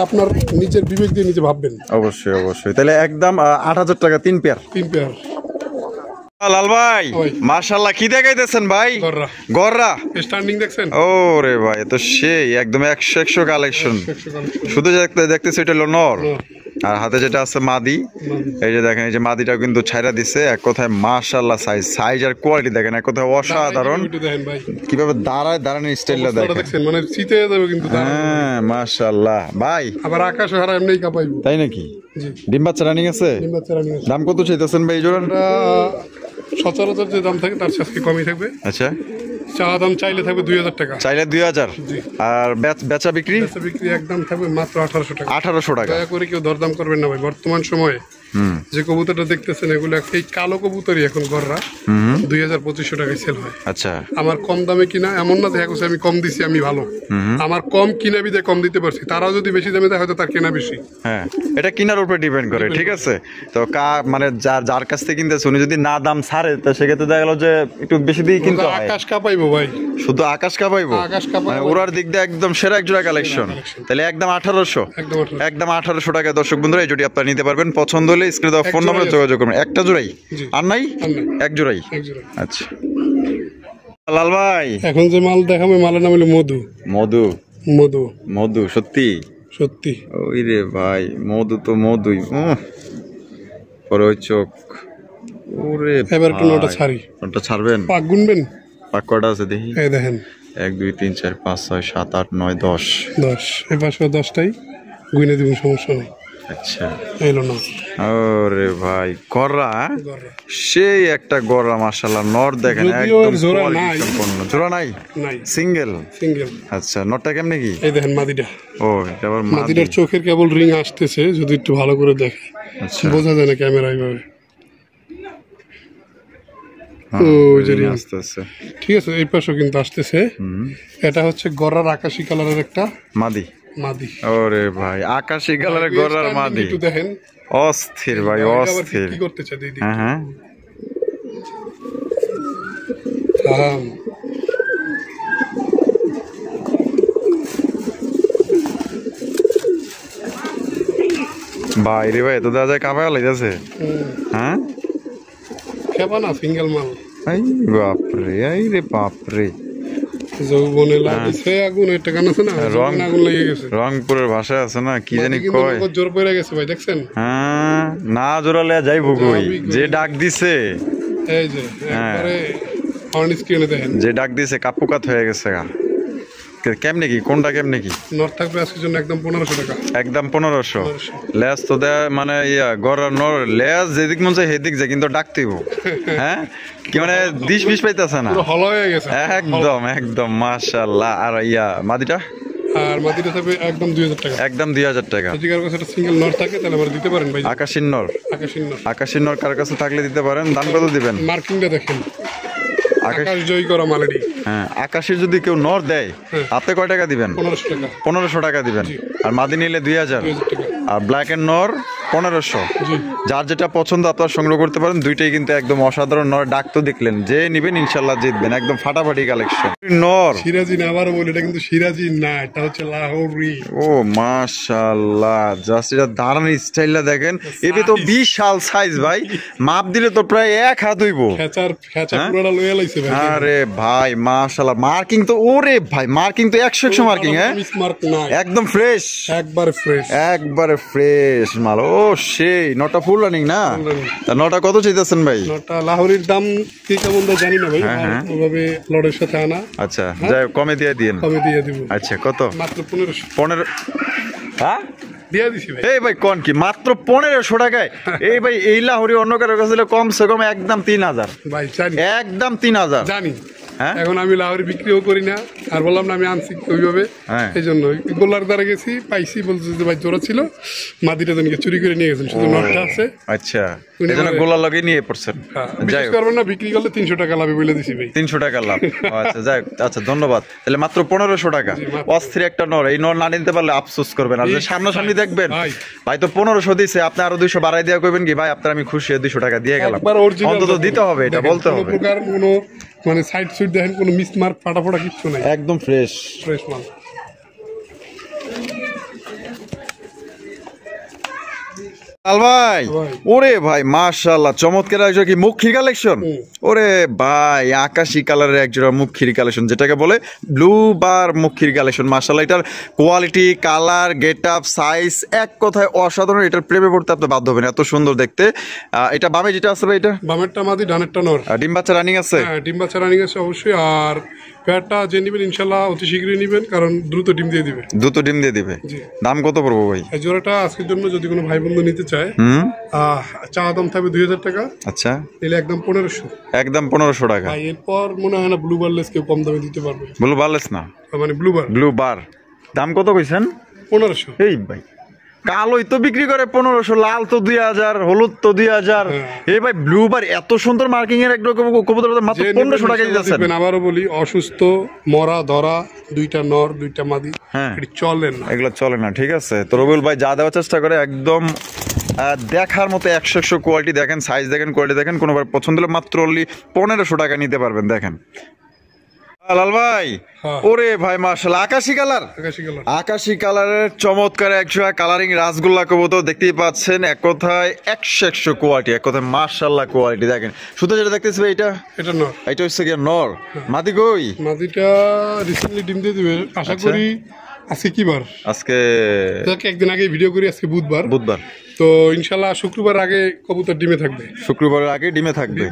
আপনার নিজের বিবেক দিয়ে নিজে ভাববেন। অবশ্যই অবশ্যই। তাহলে একদম 8000 টাকা 3 পেয়ার। লাল ভাই মাশাআল্লাহ, কি দেখাইতেছেন ভাই? গররা স্ট্যান্ডিং দেখছেন? ও রে ভাই, তো সেই একদম 100 কালেকশন। শুধু দেখতেছে এটা হলো নর, আর হাতে যেটা আছে মাদি। এই যে দেখেন, এই যে মাদিটা কিন্তু ছাইরা দিছে। এক কথায় মাশাআল্লাহ, সাইজ আর কোয়ালিটি দেখেন, এক কথায় অসাধারণ। কিভাবে দাঁড়ানোর স্টাইলটা দেখেন, মানে চিতে যাবে কিন্তু। হ্যাঁ মাশাআল্লাহ ভাই। আবার আকাশ হারা এমনি কাঁপাইবো। তাই নাকি? ডিম বাচ্চা রানিং আছে? দাম কত চাইতেছেন ভাই জোড়াটা? সচরাচর যে দাম থাকে তার সাথে কমই থাকবে। আচ্ছা, চাওয়া দাম চাইলে থাকবে 2000 টাকা। চাইলে 2000, আর বেচা বিক্রি একদম থাকবে মাত্র 1800 টাকা। 1800 টাকা। দয়া করে কেউ দরদাম করবেন না ভাই। বর্তমান সময়ে যে কবুতরটা দেখতেছেন, এগুলো এই কালো কবুতরই এখন গররা 2000-2500 টাকায় সেল হয়। আচ্ছা, আমার কম দামে কিনা, এমন না দেখা গেছে আমি কম দিছি আমি ভালো। আমার কম কিনা বিদে কম দিতে পারছি। তারাও যদি বেশি দামে দেয় হয়তো তার কেনা বেশি। হ্যাঁ, এটা কিনার উপরে ডিপেন্ড করে, ঠিক আছে? তো মানে যার কাছ থেকে কিনতেছে উনি যদি না দাম ছাড়ে, তো সেক্ষেত্রে দেখা গেল যে একটু বেশি দিয়ে কিনতে হয়। আকাশ কাঁপাইবো ভাই, শুধু আকাশ কাঁপাইবো। মানে ওরার দিক দিয়ে একদম সেরা এক জোড়া কালেকশন। তাহলে একদম 1800, একদম 1800 টাকা। দর্শক বন্ধুরা, এই জোড়ি আপনারা নিতে পারবেন। পছন্দ হলে স্ক্রিনে দেওয়া ফোন নম্বরে যোগাযোগ করবেন। একটা জোড়াই? আর নাই? এক জোড়াই। আচ্ছা লাল ভাই, এখন যে মাল দেখাবো মালের নাম হলো মধু। মধু? মধু মধু সত্যি? সত্যি। ওই রে ভাই, মধু তো মধুই। পরে ওই চোখ। ওরে এবার একটু নোটা ছাড়ি। নোটা ছাড়বেন? পাক গুনবেন? পাক কয়টা আছে দেখি। এই দেখেন, 1 2 3 4 5 6 7 8 9 10। 10 এবার 10টাই গুনে দিব, সমস্যা নেই। আচ্ছা, এলো না। ওরে ভাই, গররা সেই একটা গররা মাশাআল্লাহ। নর দেখেন একদম জোড়া নাই। জোড়া নাই? নাই, সিঙ্গেল। সিঙ্গেল। আচ্ছা, নরটা কেমনে কি? এই দেখেন মাদিটা। ও, এটা আবার মাদিটার চোখের কেবল রিং আসতেছে, যদি একটু ভালো করে দেখে। আচ্ছা, বোঝা যায় না ক্যামেরায় ভাবে। ওই যে রিং। আসতেছে। ঠিক আছে, এই পাশেও কিন্তু আসতেছে। এটা হচ্ছে গড়ার আকাশি কালারের একটা মাদি। মাদি। ওরে ভাই আকাশি কালারের গড়ার মাদি, একটু দেখেন অস্থির ভাই এটা আবার অস্থির। কি করতেছে দিদি। হ্যাঁ হ্যাঁ ভাই রে ভাই, তো দাদা যায় কাঁপা লাইতেছে। হ্যাঁ খেপা না, সিঙ্গেল মাল। এই বাপরে, এই রে বাপরে। যৌবনে লাগছে আগুন, এটা গান আছে না, যৌবনে আগুন লেগে গেছে। রংপুরের ভাষায় আছে না, কি জানি কিন্তু কয়। নগদ জোর পড়ে গেছে ভাই, দেখছেন? হ্যাঁ, না জোরালে যাইব কই, যে ডাক দিছে। এই যে একবারে অন স্ক্রিনে দেখেন, যে ডাক দিছে কাপুকাত হয়ে গেছে গা। কেমনে কি, কোনটা কেমনে কি? নর থাকবে আজকের জন্য একদম 1500 টাকা। একদম 1500। লেজ তো দেয় মানে ইয়া গড়ার নর, লেজ যেদিক মন চাই সেদিক যায়, কিন্তু ডাকতেইব। হ্যাঁ কি মানে দিশ বিশ পাইতেছে না, পুরো হল হয়ে গেছে একদম একদম মাশাআল্লাহ। আর ইয়া মাদিটা? আর মাটিটা থাকবে একদম 2000 টাকা। একদম 2000 টাকা। যদি কারো কাছে একটা সিঙ্গেল নর থাকে তাহলে আমরা দিতে পারেন ভাই। আকাশির নর, আকাশির নর, আকাশির নর কার কাছে থাকলে দিতে পারেন। দাম কত দিবেন? মার্কিংটা দেখেন, আকাশ জয় করা মালেডি। হ্যাঁ, আকাশে যদি কেউ নর দেয় আপনি কয় টাকা দিবেন? 1500 টাকা। 1500 টাকা দিবেন। আর মাদি নিলে 2000। 2000 টাকা। আর ব্ল্যাক এন্ড নর 1500। জি, যার যেটা পছন্দ আপনারা সংগ্রহ করতে পারেন। দুইটাই কিন্তু একদম অসাধারণ নর। ডাক তো দেখলেন, যে নিবেন ইনশাল্লাহ জিতবেন। একদম ফাটাফাটি কালেকশন নর। সিরাজি না, আবারও বলি এটা কিন্তু সিরাজি না, এটা হচ্ছে লাহোরি। ও মাশাআল্লাহ, জাস্ট এটা দারুণ স্টাইলটা দেখেন। এবে তো বিশাল সাইজ ভাই, মাপ দিলে তো প্রায় 1 হাত হইব। খেচা পুরোটা লয়ে লাইছে ভাই। আরে ভাই মাশাআল্লাহ, মার্কিং তো ওরে ভাই, মার্কিং তো 100 মার্কিং। হ্যাঁ মিস মার্ক নাই, একদম ফ্রেশ, একবারে ফ্রেশ, একবারে ফ্রেশ মাল। ও সেই নটা ফুল রানিং না? তা নটা কত চাইতেছেন ভাই? নটা লাহোরির দাম কি কেমন দেয় জানি না ভাই, ওভাবে লড়ের সাথে আনা। আচ্ছা যাই কমে দিয়ে দিন। কমে দিয়ে দিব। আচ্ছা কত? মাত্র 1500। 15? হ্যাঁ দিয়ে দিছি ভাই। এই ভাই কোন কি মাত্র 1500 টাকায়? এই ভাই এই লাহোরি অন্য কারো কাছে কমসে কম একদম 3000 ভাই জানি, একদম 3000 জানি। হ্যাঁ এখন আমি লাহোরি বিক্রিও করি না, আর বললাম না আমি আনছি ওইভাবে। হ্যাঁ। এই জন্য গোলার দ্বারা গেছি, পাইছি, বলছে যে ভাই জোড়া ছিল, মাদিটা জনকে চুরি করে নিয়ে গেছেন, শুধু নটটা আছে। আচ্ছা এই জন্য গোলা লাগিয়ে নিয়ে পড়ছেন। যাই বিক্রি করবেন না, বিক্রি করলে 300 টাকা লাভে বলে দিছি ভাই। 300 টাকা লাভ। আচ্ছা যাই, আচ্ছা ধন্যবাদ। তাহলে মাত্র 1500 টাকা। অস্থির একটা নর। এই নর না নিতে পারলে আফসোস করবেন। আর যে সামনাসামনি দেখবেন ভাই তো 1500 দিছে, আপনি আরো 200 বাড়াই দেওয়া করবেন কি ভাই? আপনার আমি খুশি, 200 টাকা দিয়ে গেলাম। অন্তত দিতে হবে, এটা বলতে হবে। প্রকার কোনো মানে সাইড সুইট দেখেন, কোনো মিস মার্ক ফাটাফাটা কিচ্ছু নাই, একদম ফ্রেশ ফ্রেশ মাল। ভাই ওরে ভাই মাশাআল্লাহ, চমৎকার একজোড়া কি মুখির কালেকশন। ওরে ভাই আকাশি কালারের একজোড়া মুখির কালেকশন, যেটাকে বলে ব্লু বার মুখির কালেকশন। মাশাআল্লাহ, এটার quality, colour, get up, size এক কথায় অসাধারণ। এটার প্রেমে পড়তে আপনি বাধ্য হবেন, এত সুন্দর দেখতে। এটা বামে যেটা আছে ভাই, এটা বামেরটা মাদি, ডানেরটা নর। ডিম বাচ্চা রানিং আছে? হ্যাঁ, ডিম বাচ্চা রানিং আছে অবশ্যই। আর পেয়ারটা যে নেবেন ইনশাল্লাহ অতি শীঘ্রই নেবেন, কারণ দ্রুত ডিম দিয়ে দিবে। দ্রুত ডিম দিয়ে দিবে। জি। দাম কত পড়বো ভাই? এই জোড়াটা আজকের জন্য যদি কোনো ভাই বন্ধু নিতে চায়, চা দাম থাকবে 2000 টাকা। আচ্ছা নিলে একদম 1500। একদম 1500 টাকা। ভাই এরপর মনে হয় না ব্লু বারলেস কেউ কম দামে দিতে পারবে। ব্লু বারলেস না, মানে ব্লু বার। ব্লু বার দাম কত কইছেন? 1500। এই ভাই কালোই তো বিক্রি করে 1500, লাল তো 2000, হলুদ তো 2000। এই ভাই ব্লু বার এত সুন্দর মার্কিং এর একটা কবুতর মাত্র 1500 টাকা দিতেছেন। আবারও বলি, অসুস্থ, মরা, ধরা, দুইটা নর, দুইটা মাদি, এটা চলে না, এগুলো চলে না। ঠিক আছে, তো রবিউল ভাই যা দেওয়ার চেষ্টা করে একদম দেখার মতো 100 কোয়ালিটি দেখেন, সাইজ দেখেন, কোয়ালিটি দেখেন। কোনোবার পছন্দ হলে মাত্র অনলি 1500 টাকা নিতে পারবেন। দেখেন লাল ভাই, ওরে ভাই মাশাআল্লাহ, আকাশি কালার, আকাশি কালারের চমৎকার একজোড়া কালারিং রাসগোল্লা কবুতর দেখতেই পাচ্ছেন। এক কথায় 100 কোয়ালিটি, এক কথায় মাশাআল্লাহ কোয়ালিটি। দেখেন শুধু যেটা দেখতেছি ভাই, এটা নর, এটা হচ্ছে কি নর। মাদি কই? মাদিটা রিসেন্টলি ডিম দিয়ে দিবে আশা করি। আজকে কি বার? আজকে একদিন আগে ভিডিও করি, আজকে বুধবার। বুধবার তো ইনশাল্লাহ শুক্রবার আগে কবুতর ডিমে থাকবে। শুক্রবারের আগে ডিমে থাকবে।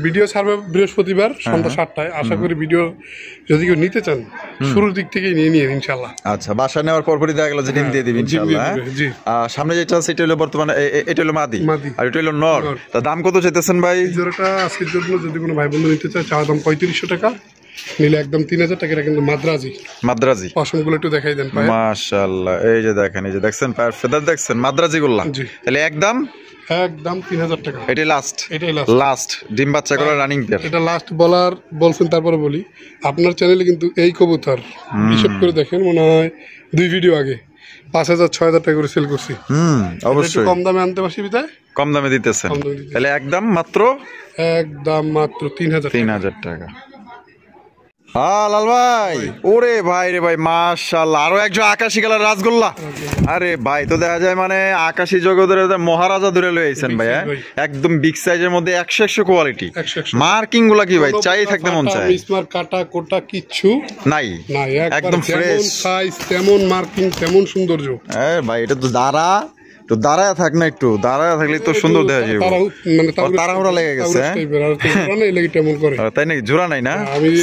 ভিডিও ছাড়বে বৃহস্পতিবার সন্ধ্যা 7টায়। আশা করি ভিডিও যদি কেউ নিতে চান শুরুর দিক থেকেই নিয়ে নিন ইনশাল্লাহ। আচ্ছা, বাসা নেওয়ার পরপরই দেখা গেল যে ডিম দিয়ে দিবেন ইনশাআল্লাহ। সামনে যেটা আছে এটা হলো বর্তমানে, এটা হলো মাদি, আর এটা হলো নর। তা দাম কত চাইতেছেন ভাই? জোড়াটা আজকের জন্য যদি কোনো ভাই বন্ধু নিতে চায়, চা দাম 3500 টাকা। নিলে একদম 3000 টাকা। এটা কিন্তু মাদ্রাজি। মাদ্রাজি পশমগুলো একটু দেখাই দেন পায়ে। মাশাআল্লাহ, এই যে দেখেন, এই যে দেখছেন পায়ের ফেদার দেখছেন, মাদ্রাজি গুলা। জি। তাহলে একদম 3000 টাকা। এটাই লাস্ট, এটাই লাস্ট ডিম বাচ্চা করে রানিং পেয়ার। এটা লাস্ট বলছেন, তারপরে বলি আপনার চ্যানেলে কিন্তু এই কবুতর হিসাব করে দেখেন মনে হয় 2 ভিডিও আগে 5000-6000 টাকা করে সেল করছি। অবশ্যই কম দামে আনতে পারছি বিধায় কম দামে দিতেছেন। তাহলে একদম মাত্র 3000 টাকা। লাল ভাই, ওরে ভাই রে ভাই, মাশাআল্লাহ, আরো একজন আকাশী কালার রাসগোল্লা। আরে ভাই, তো দেখা যায় মানে আকাশী জগতের মহারাজা ধরে লইছেন ভাই। একদম বিগ সাইজের মধ্যে 100 কোয়ালিটি। মার্কিং গুলা কি ভাই চাই থাকতে মন চায়? মিসমার কাটা কোটা কিচ্ছু নাই, একদম ফ্রেশ সাইজ, তেমন মার্কিং, তেমন সৌন্দর্য। ভাই এটা তো তো দাঁড়ায় থাক না, একটু দাঁড়ায় থাকলে তো সুন্দর দেখা যাবে। তাড়াহুড়া লেগে গেছে, তাই নাকি? জোড়া নাই না,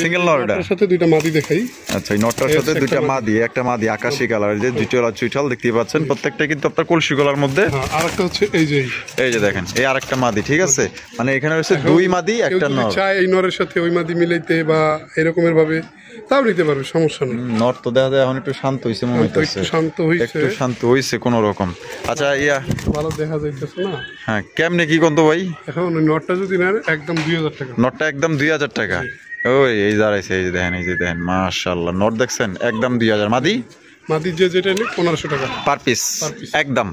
সিঙ্গেল নট। সাথে দুইটা মাদি দেখাই। আচ্ছা, এই নটটার সাথে দুইটা মাদি, একটা মাদি আকাশী কালার, যে চুইঠাল দেখতে পাচ্ছেন, প্রত্যেকটা কিন্তু আপনার কলসি গলার মধ্যে। আরেকটা হচ্ছে এই যে দেখেন, এই আরেকটা মাদি, ঠিক আছে? মানে এখানে হচ্ছে 2 মাদি একটা নর। চাই এই নরের সাথে ওই মাদি মিলাইতে বা এরকমের ভাবে তাও নিতে পারবে, সমস্যা নেই। নর তো দেখা যায় এখন একটু শান্ত হইছে মনে হইতেছে, একটু শান্ত হইছে কোন রকম। আচ্ছা, ভালো দেখা যাইতেছে না? হ্যাঁ, কেমনে কি কোন তো ভাই? এখন নটটা যদি নেন একদম 2000 টাকা। নটটা একদম 2000 টাকা। ওই এই দাঁড়াইছে, এই যে দেখেন, মাশাআল্লাহ, নট দেখছেন, একদম 2000। মাদি যেটা নেই 1500 টাকা পার পিস, একদম।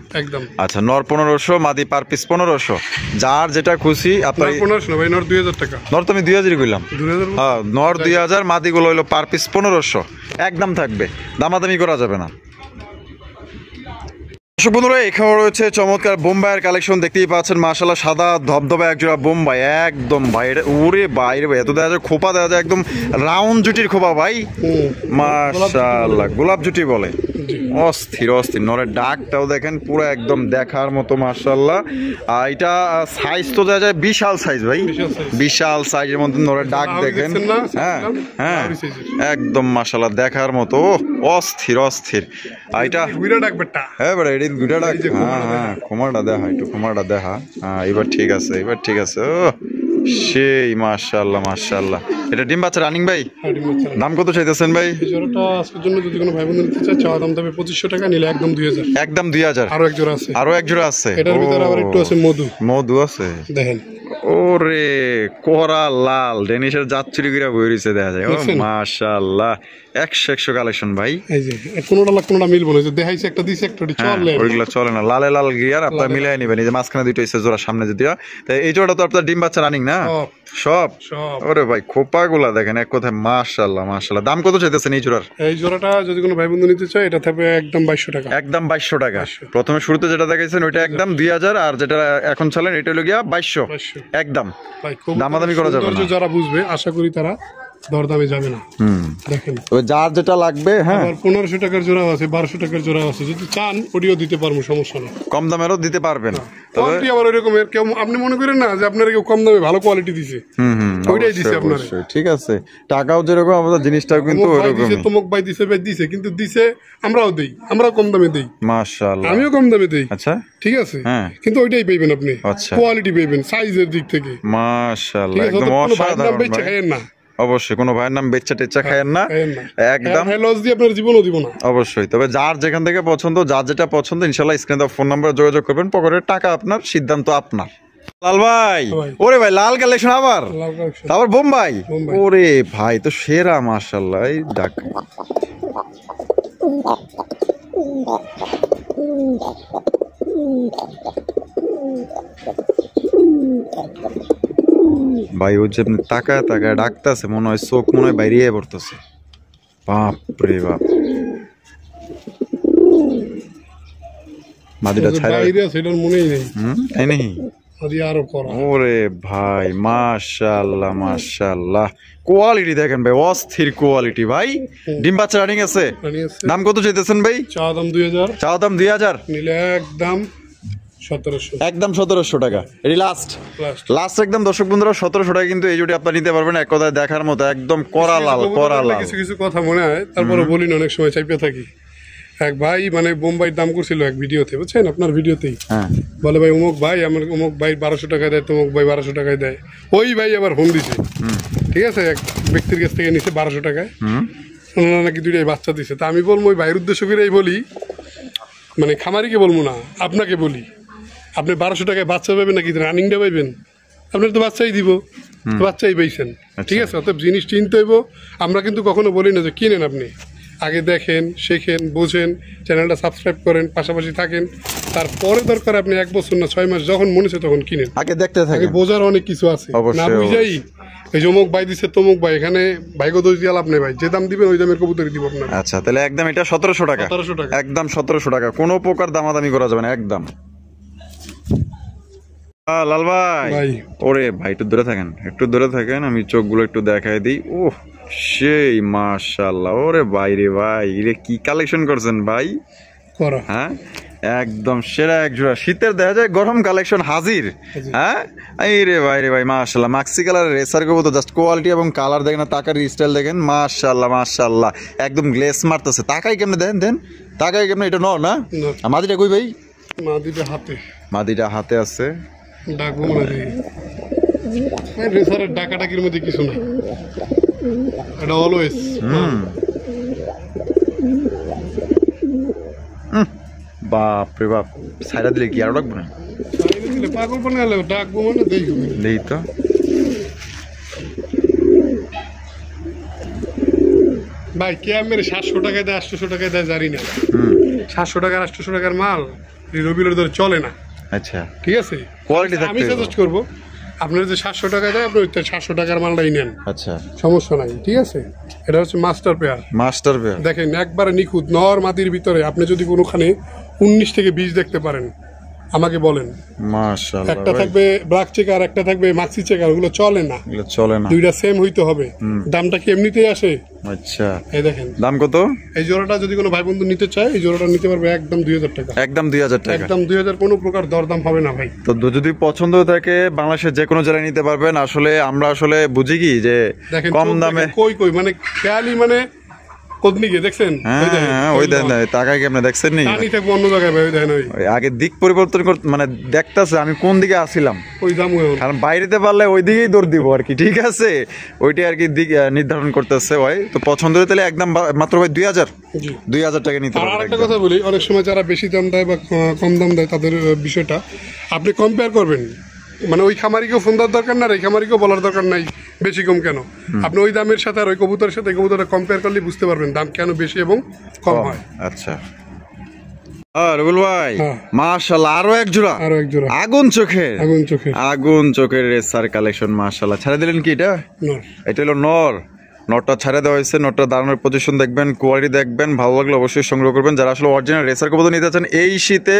আচ্ছা, নর 1500, মাদি পার পিস 1500। যার যেটা খুশি আপনার। 1500 না ভাই, নর 2000 টাকা। নর তো আমি 2000 কইলাম। হ্যাঁ, নর 2000, মাদি গুলো হইলো পার পিস 1500, একদম থাকবে, দামাদামি করা যাবে না। বন্ধুরা, এখানে রয়েছে চমৎকার বোম্বাইয়ের কালেকশন, দেখতেই পাচ্ছেন মাশাআল্লাহ, সাদা ধবধবে একজোড়া বোম্বাই, একদম ভাই। ওরে বাইরে ভাই, এত দেখা যায় খোপা, দেখা যায় একদম রাউন্ড জুটির খোপা ভাই, মাশাআল্লাহ, গোলাপ জুটি বলে। অস্থির নরের ডাকটাও দেখেন, পুরো একদম দেখার মতো, মাশাআল্লাহ। এটা সাইজ তো দেখা যায় বিশাল সাইজ ভাই, বিশাল সাইজের মধ্যে নরের ডাক দেখেন। হ্যাঁ, একদম মাশাআল্লাহ, দেখার মতো, অস্থির। এটা হ্যাঁ বেটা, এটি দুইটা ডাক। হ্যাঁ, খোমাটা দেখা, একটু খোমাটা দেখা। এবার ঠিক আছে। ও সেই, মাশাআল্লাহ। এটা ডিম বাচ্চা রানিং ভাই? দাম কত চাইতেছেন ভাই? জোড়াটা আজকের জন্য যদি কোনো ভাই বন্ধু নিতে চায়, চাওয়া দাম তবে 2500 টাকা, নিলে একদম 2000। একদম 2000। আরো এক জোড়া আছে। এটার ভিতরে আবার একটু আছে মধু আছে, দেখেন। ওরে করা লাল ডেনিশের জাতচুরি গিরা বই রইছে, দেখা যায়। ও মাশাআল্লাহ, 100 কালেকশন ভাই। এই যে কোনটা মিলবো না, যে দেখাইছে একটা দিছে একটা চলে, ওইগুলা চলে না। লাল গিয়ার আপনারা মিলাই নেবেন। এই যে মাঝখানে দুইটা আছে জোড়া, সামনে যদি। তাই এই জোড়াটা তো আপনার ডিম বাচ্চা রানিং না? সব। ওরে ভাই, খোপাগুলা দেখেন, এক কথায় মাশাআল্লাহ। দাম কত চাইতেছেন এই জোড়ার? এই জোড়াটা যদি কোনো ভাই বন্ধু নিতে চায়, এটা থাকবে একদম 2200 টাকা। একদম 2200 টাকা। প্রথমে শুরুতে যেটা দেখাইছেন ওইটা একদম 2000, আর যেটা এখন চলেন এটা হলো গিয়া 2200 একদম। দামাদামি করা যাবে না। যারা বুঝবে, আশা করি তারা দরদামে যাবে না। দেখেন, যার যেটা লাগবে। হ্যাঁ, 1500 টাকার জোড়া আছে, 1200 টাকার জোড়া আছে, যদি চান ওটিও দিতে পারবো, সমস্যা নেই। কম দামেরও দিতে পারবেন। কোয়ালিটি আবার ওই রকমের, কেউ আপনি মনে করেন না যে আপনারা কেউ কম দামে ভালো কোয়ালিটি দিছে, ওইটাই দিছে আপনারা। ঠিক আছে, টাকাও যেরকম আমাদের জিনিসটাও কিন্তু ওইরকম। তমক ভাই দিছে, কিন্তু দিছে আমরাও দেই, আমরাও কম দামে দেই। মাশাআল্লাহ, আমিও কম দামে দেই। আচ্ছা, ঠিক আছে, কিন্তু ওইটাই পাইবেন আপনি, কোয়ালিটি পাইবেন সাইজের দিক থেকে। মাশাআল্লাহ, একদম অসাধারণ ভাই। না, অবশ্যই কোনো ভাইয়ের নাম বেচা টেচা খায়েন না, একদম লস দিয়ে আপনার জীবনও দিব না। অবশ্যই। তবে যার যেখান থেকে পছন্দ, যার যেটা পছন্দ, ইনশাআল্লাহ স্ক্রিনে দেওয়া ফোন নাম্বারে যোগাযোগ করবেন। পকেটের টাকা আপনার, সিদ্ধান্ত আপনার। লাল ভাই, ওরে ভাই, লাল কালেকশন আবার বোম্বাই। ওরে ভাই, তো সেরা, মাশাআল্লাহ। এই ডাক ভাই, ও যে তাকায় ডাকতেছে, মনে হয় চোখ মনে হয় বাইরে পড়তেছে। বাপরে বাপ, মাদিটা ছাড়া মনেই নেই। তাই নাকি? ওরে ভাই, মাশাআল্লাহ, কোয়ালিটি দেখেন ভাই, অস্থির কোয়ালিটি ভাই। ডিম বাচ্চা রানিং আছে। দাম কত চাইতেছেন ভাই? চাওয়া দাম 2000, নিলে একদম 1700। একদম 1700 টাকা। এটি লাস্ট একদম। দর্শক বন্ধুরা, 1700 টাকা কিন্তু এই জুটি আপনারা নিতে পারবেন। এক কথায় দেখার মতো, একদম করা লাল। কিছু কথা মনে হয়, তারপরে বলি না, অনেক সময় চাইপে থাকি। এক ভাই মানে বোম্বাইয়ের দাম করছিল এক ভিডিওতে, বুঝছেন, আপনার ভিডিওতেই। বলে ভাই অমুক ভাই, আমার অমুক ভাই 1200 টাকায় দেয়, তমুক ভাই 1200 টাকায় দেয়। ওই ভাই আবার ফোন দিছে, ঠিক আছে, এক ব্যক্তির কাছ থেকে নিছে 1200 টাকায়, ওনারা নাকি 2টাই বাচ্চা দিছে। তা আমি বলবো ওই ভাইয়ের উদ্দেশ্য করেই বলি, মানে খামারিকে বলবো না, আপনাকে বলি, আপনি 1200 টাকায় বাচ্চা পাবেন নাকি রানিংটা পাইবেন? আপনার তো বাচ্চাই দিব, বাচ্চাই পাইছেন, ঠিক আছে। অর্থাৎ জিনিস চিনতে হইব। আমরা কিন্তু কখনো বলি না যে কিনেন, আপনি আগে দেখেন, শেখেন, বোঝেন, চ্যানেলটা সাবস্ক্রাইব করেন, পাশাপাশি থাকেন। তারপরে দরকার আপনি 1 বছর না 6 মাস যখন মনে হচ্ছে তখন কিনেন। আগে দেখতে আগে থাকেন, বোঝার অনেক কিছু আছে, না বুঝাই এই অমুক ভাই দিচ্ছে তমুক ভাই, এখানে ভাইগো দোষ দিয়ে লাভ নেই ভাই, যে দাম দিবেন ওই দামের কবুতরই দিব আপনার। আচ্ছা, তাহলে একদম এটা 1700 টাকা, 1700 টাকা একদম 1700 টাকা, কোনো প্রকার দামাদামি করা যাবে না একদম। লাল ভাই, ভাই ওরে ভাই একটু দূরে থাকেন, একটু দূরে থাকেন, আমি চোখগুলো একটু দেখাই দিই। ওহ সেই মাশাআল্লাহ, ওরে ভাই রে ভাই, রে কি কালেকশন করছেন ভাই, করা হ্যাঁ একদম সেরা এক জোড়া শীতের দেখা যায় গরম কালেকশন হাজির। হ্যাঁ এই রে ভাই মাশাআল্লাহ, মাক্সি কালার রেসার করবো তো, জাস্ট কোয়ালিটি এবং কালার দেখেন না, টাকার স্টাইল দেখেন, মাশাআল্লাহ মাশাআল্লাহ, একদম গ্লেস মারতেছে। টাকাই কেমনে দেন টাকাই কেমনে, এটা নর না? মাদিটা কই ভাই? মাদিটা হাতে, মাদিটা হাতে আছে, ডাকবো মাদি রেসারের ডাকাডাকির মধ্যে কিছু না, এটা অলওয়েজ। বাপ রে বাপ, সাইডা দিলে কি আরো ডাকবো না? পাগল বানালে ডাকবো মানে দেখবো, দেখি তো। ভাই কে মেরে 700 টাকায় দেয় 800 টাকায় দেয় জানি না, 700 টাকার 800 টাকার মাল রবিবার ধরে চলে না। আচ্ছা ঠিক আছে, কোয়ালিটি আমি সাজেস্ট করবো আপনার যে 700 টাকায় দেয় আপনি 700 টাকার মালটাই নেন, আচ্ছা সমস্যা নাই। ঠিক আছে, এটা হচ্ছে মাস্টার পেয়ার, মাস্টার পেয়ার দেখেন একবারে নিখুঁত নর মাদির ভিতরে। আপনি যদি কোনোখানে 19 থেকে 20 দেখতে পারেন আমাকে বলেন। মাশাআল্লাহ, একটা থাকবে ব্ল্যাক চেকার, একটা থাকবে মাক্সি চেকার, ওগুলো চলে না, এগুলো চলে না, দুইটা সেম হইতে হবে। দামটা কি এমনিতেই আসে? আচ্ছা এই দেখেন দাম কত? এই জোড়াটা যদি কোনো ভাই বন্ধু নিতে চায় এই জোড়াটা নিতে পারবে একদম 2000 টাকা, একদম 2000 টাকা, একদম 2000, কোনো প্রকার দরদাম হবে না ভাই। তো যদি পছন্দ হয়ে থাকে বাংলাদেশের যে কোনো জায়গায় নিতে পারবেন। আসলে আমরা আসলে বুঝি কি যে দেখেন কম দামে, কই মানে খেয়ালি মানে কোদনি গিয়ে দেখছেন, ওই দেন টাকায় কেমনে দেখছেন নি, পানি থাকবো অন্য জায়গায় ভাই, দেখেন ওই আগে দিক পরিবর্তন করতে মানে দেখতেছে আমি কোন দিকে আসছিলাম, ওই দাম, কারণ বাইরেতে পারলে ওই দিকেই দৌড় দিব আর কি। ঠিক আছে, ওইটাই আর কি দিক নির্ধারণ করতেছে ভাই। তো পছন্দ হয়ে তাহলে একদম মাত্র ভাই 2000 টাকা নিতে আর পারবেন। একটা কথা বলি, অনেক সময় যারা বেশি দাম দেয় বা কম দাম দেয় তাদের বিষয়টা আপনি কম্পেয়ার করবেন, মানে ওই খামারিকেও ফোন দেওয়ার দরকার না, এই খামারিকেও বলার দরকার নাই বেশি কম কেন। আপনি ওই দামের সাথে আর ওই কবুতরের সাথে কবুতরটা কম্পেয়ার করলে বুঝতে পারবেন দাম কেন বেশি এবং কম হয়। আচ্ছা রুবেল ভাই মাশাআল্লাহ, আরো এক জোড়া আগুন চোখের রেসার কালেকশন মাশাআল্লাহ। ছাড়া দিলেন কি এটা? এটা হলো নর, নটটা ছাড়া দেওয়া হয়েছে। নটটা দাঁড়ানোর পজিশন দেখবেন, কোয়ালিটি দেখবেন, ভালো লাগলে অবশ্যই সংগ্রহ করবেন। যারা আসলে অরিজিনাল রেসার কবুতর নিতে চান এই শীতে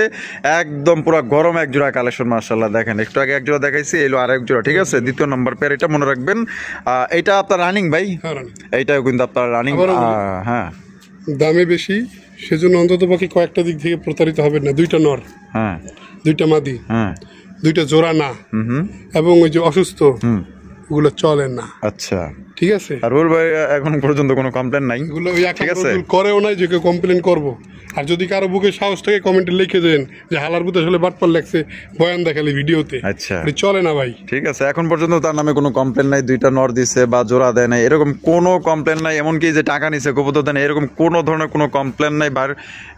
একদম পুরো গরম এক জোড়া কালেকশন মাশাআল্লাহ। দেখেন একটু আগে এক জোড়া দেখাইছি, এলো আর এক জোড়া। ঠিক আছে, দ্বিতীয় নম্বর পেয়ার, এটা মনে রাখবেন। এটা আপনার রানিং ভাই, এইটাও কিন্তু আপনার রানিং। হ্যাঁ দামে বেশি সেজন্য অন্তত পক্ষে কয়েকটা দিক থেকে প্রতারিত হবেন না। দুইটা নর, হ্যাঁ দুইটা মাদি, হ্যাঁ দুইটা জোড়া না, এবং ওই যে অসুস্থ ওগুলো চলে না। আচ্ছা ঠিক আছে, আর রুবেল ভাই এখন পর্যন্ত কোনো কমপ্লেন নাই, এগুলো ওই ঠিক আছে করেও নাই যে কেউ কমপ্লেন করবো। আর যদি কারো বুকে সাহস থেকে কমেন্টে লিখে দেন যে হালার বুতে আসলে বাটপার লাগছে বয়ান দেখালে ভিডিওতে, আচ্ছা চলে না ভাই। ঠিক আছে, এখন পর্যন্ত তার নামে কোনো কমপ্লেন নাই। দুইটা নর দিছে বা জোড়া দেয় নাই, এরকম কোনো কমপ্লেন নাই। এমনকি যে টাকা নিছে কবুতর দেন, এরকম কোনো ধরনের কোনো কমপ্লেন নাই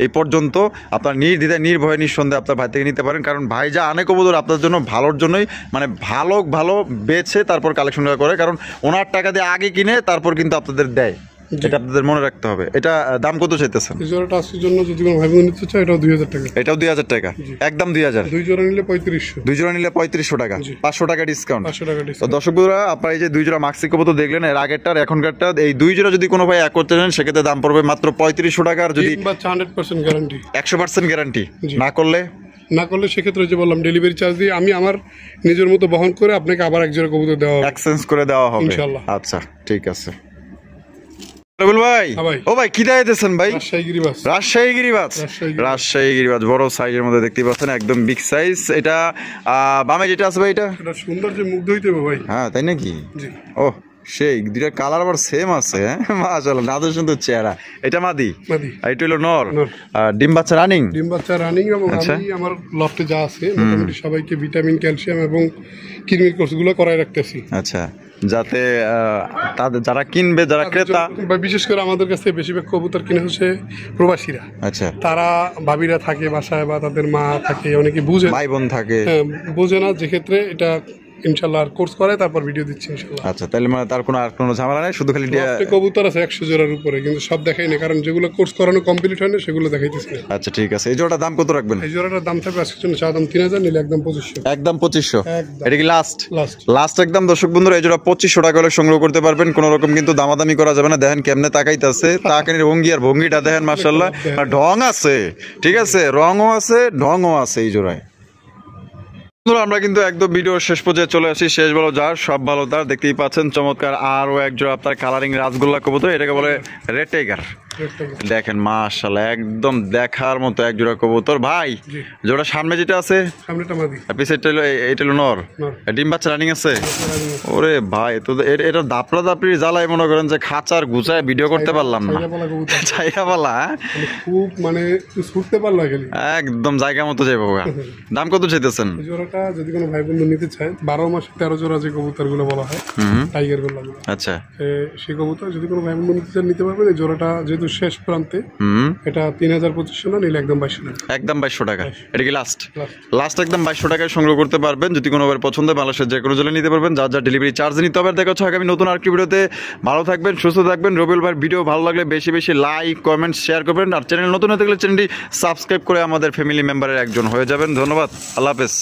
এই পর্যন্ত। আপনার নির্দ্বিধায় নির্ভয়ে নিঃসন্দেহে আপনার ভাই থেকে নিতে পারেন, কারণ ভাই যা আনে কবুতর আপনার জন্য ভালোর জন্যই, মানে ভালো বেছে তারপর কালেকশন করে, কারণ ওনার টাকা দিয়ে আগে কিনে তারপর কিন্তু আপনাদের দেয়, এটা আপনাদের মনে রাখতে হবে। এটা দাম কত চাইতেছেন? এই জোড়াটা আজকের জন্য যদি কোনো ভাই বোন নিতে চায় এটাও 2000 টাকা, এটাও 2000 টাকা, একদম 2000। দুই জোড়া নিলে 3500, দুই জোড়া নিলে 3500 টাকা, 500 টাকা ডিসকাউন্ট। 500 টাকা ডিসকাউন্ট। তো দর্শক বন্ধুরা, আপনারা এই যে দুই জোড়া মাক্সি কবুতর দেখলেন, এর আগেরটার এখনকারটা, এই দুই জোড়া যদি কোনো ভাই এক করতে চান সেক্ষেত্রে দাম পড়বে মাত্র 3500 টাকা। আর যদি 100% গ্যারান্টি, 100% গ্যারান্টি না করলে সেক্ষেত্রে যে বললাম ডেলিভারি চার্জ দিয়ে আমি আমার নিজের মতো বহন করে আপনাকে আবার এক জোড়া কবুতর দেওয়া হবে, এক্সচেঞ্জ করে দেওয়া হবে ইনশাআল্লাহ। আচ্ছা ঠিক আছে রুবেল ভাই। ও ভাই কি দেখাইতেছেন ভাই? রাজশাহী গিরিবাজ বড় সাইজের মধ্যে দেখতে পাচ্ছেন, একদম বিগ সাইজ। এটা বামে যেটা আছে ভাই, এটা সৌন্দর্যে মুগ্ধ হইতে হবে ভাই। হ্যাঁ তাই নাকি? ও সেই দুইটা কালার আবার সেম আছে, হ্যাঁ মাশাআল্লাহ, নাদের সুন্দর চেহারা। এটা মাদি, এটা হলো নর। ডিম বাচ্চা রানিং, এবং আমি আমার লফটে যা আছে মোটামুটি সবাইকে ভিটামিন, ক্যালসিয়াম এবং কৃমির কোর্সগুলো করায় রাখতেছি। আচ্ছা যাতে তাদের যারা কিনবে, যারা ক্রেতা, বা বিশেষ করে আমাদের কাছে বেশিরভাগ কবুতর কিনে হচ্ছে প্রবাসীরা। আচ্ছা, তারা ভাবিরা থাকে বাসায় বা তাদের মা থাকে, অনেকে বুঝে, ভাই বোন থাকে, বোঝে না, যে ক্ষেত্রে এটা ইনশাল্লাহ কোর্স করে তারপর ভিডিও দিচ্ছি ইনশাল্লাহ। আচ্ছা, তাহলে মানে তার কোনো ঝামেলা নেই, শুধু খালি কবুতর আছে 100 জোড়ার উপরে, কিন্তু সব দেখাই না, কারণ যেগুলো কোর্স করানো কমপ্লিট হয় না সেগুলো দেখাইতেছি না। আচ্ছা ঠিক আছে। এই জোড়াটার দাম কত রাখবেন? এই জোড়াটার দাম থাকবে আজকের জন্য চা দাম 3000, নিলে একদম 2500। একদম 2500? এটা কি লাস্ট? লাস্ট লাস্ট একদম। দর্শক বন্ধুরা, এই জোড়া 2500 টাকা হলে সংগ্রহ করতে পারবেন, কোনো রকম কিন্তু দামাদামি করা যাবে না। দেখেন কেমনে তাকাইতেছে, তাকানির ভঙ্গি আর ভঙ্গিটা দেখেন, মাশাআল্লাহ, আর ঢং আছে, ঠিক আছে, রঙও আছে, ঢংও আছে এই জোড়ায়। আমরা কিন্তু একদম ভিডিও শেষ পর্যায়ে চলে আসি। শেষ ভালো যার সব ভালো তার, দেখতেই পাচ্ছেন চমৎকার আরো এক জোড়া আপনার কালারিং রাজগোল্লা কবুতর, এটাকে বলে রেড টাইগার। দেখেন মাশাআল্লাহ, একদম দেখার মতো এক জোড়া কবুতর। ভাই জোড়া সামনে যেটা আছে, সামনেটা মাদি, পিছেরটা হলো, এটা হলো নর, ডিম বাচ্চা রানিং আছে। ওরে ভাই, তো এটা দাপড়া দাপড়ি জ্বালায় মনে করেন যে খাঁচার গুছায় ভিডিও করতে পারলাম না, ছাইয়া পালা খুব মানে ছুটতে পারলো খালি, একদম জায়গা মতো যাবো। দাম কত চাইতেছেন? জোড়াটা যদি কোনো ভাই বন্ধু নিতে চায়, 12 মাসে 13 জোড়া যে কবুতর গুলো বলা হয় টাইগার গুলো, আচ্ছা, সেই কবুতর যদি কোনো ভাই বন্ধু নিতে চায় নিতে পারবেন। এই জোড়াটা যেহেতু শেষ প্রান্তে, এটা 3250 না, নিলে একদম 2200 টাকা। একদম 2200 টাকা। এটা কি লাস্ট? লাস্ট একদম 2200 টাকায় সংগ্রহ করতে পারবেন। যদি কোনো ভাবে পছন্দ হয়, বাংলাদেশের যে কোনো জেলায় নিতে পারবেন, যার যার ডেলিভারি চার্জ নিতে হবে। দেখা হচ্ছে আগামী নতুন আরেকটি ভিডিওতে। ভালো থাকবেন, সুস্থ থাকবেন। রবিউল ভাইয়ের ভিডিও ভালো লাগলে বেশি বেশি লাইক, কমেন্ট, শেয়ার করবেন। আর চ্যানেল নতুন হয়ে থাকলে চ্যানেলটি সাবস্ক্রাইব করে আমাদের ফ্যামিলি মেম্বারের একজন হয়ে যাবেন। ধন্যবাদ, আল্লাহ হাফেজ।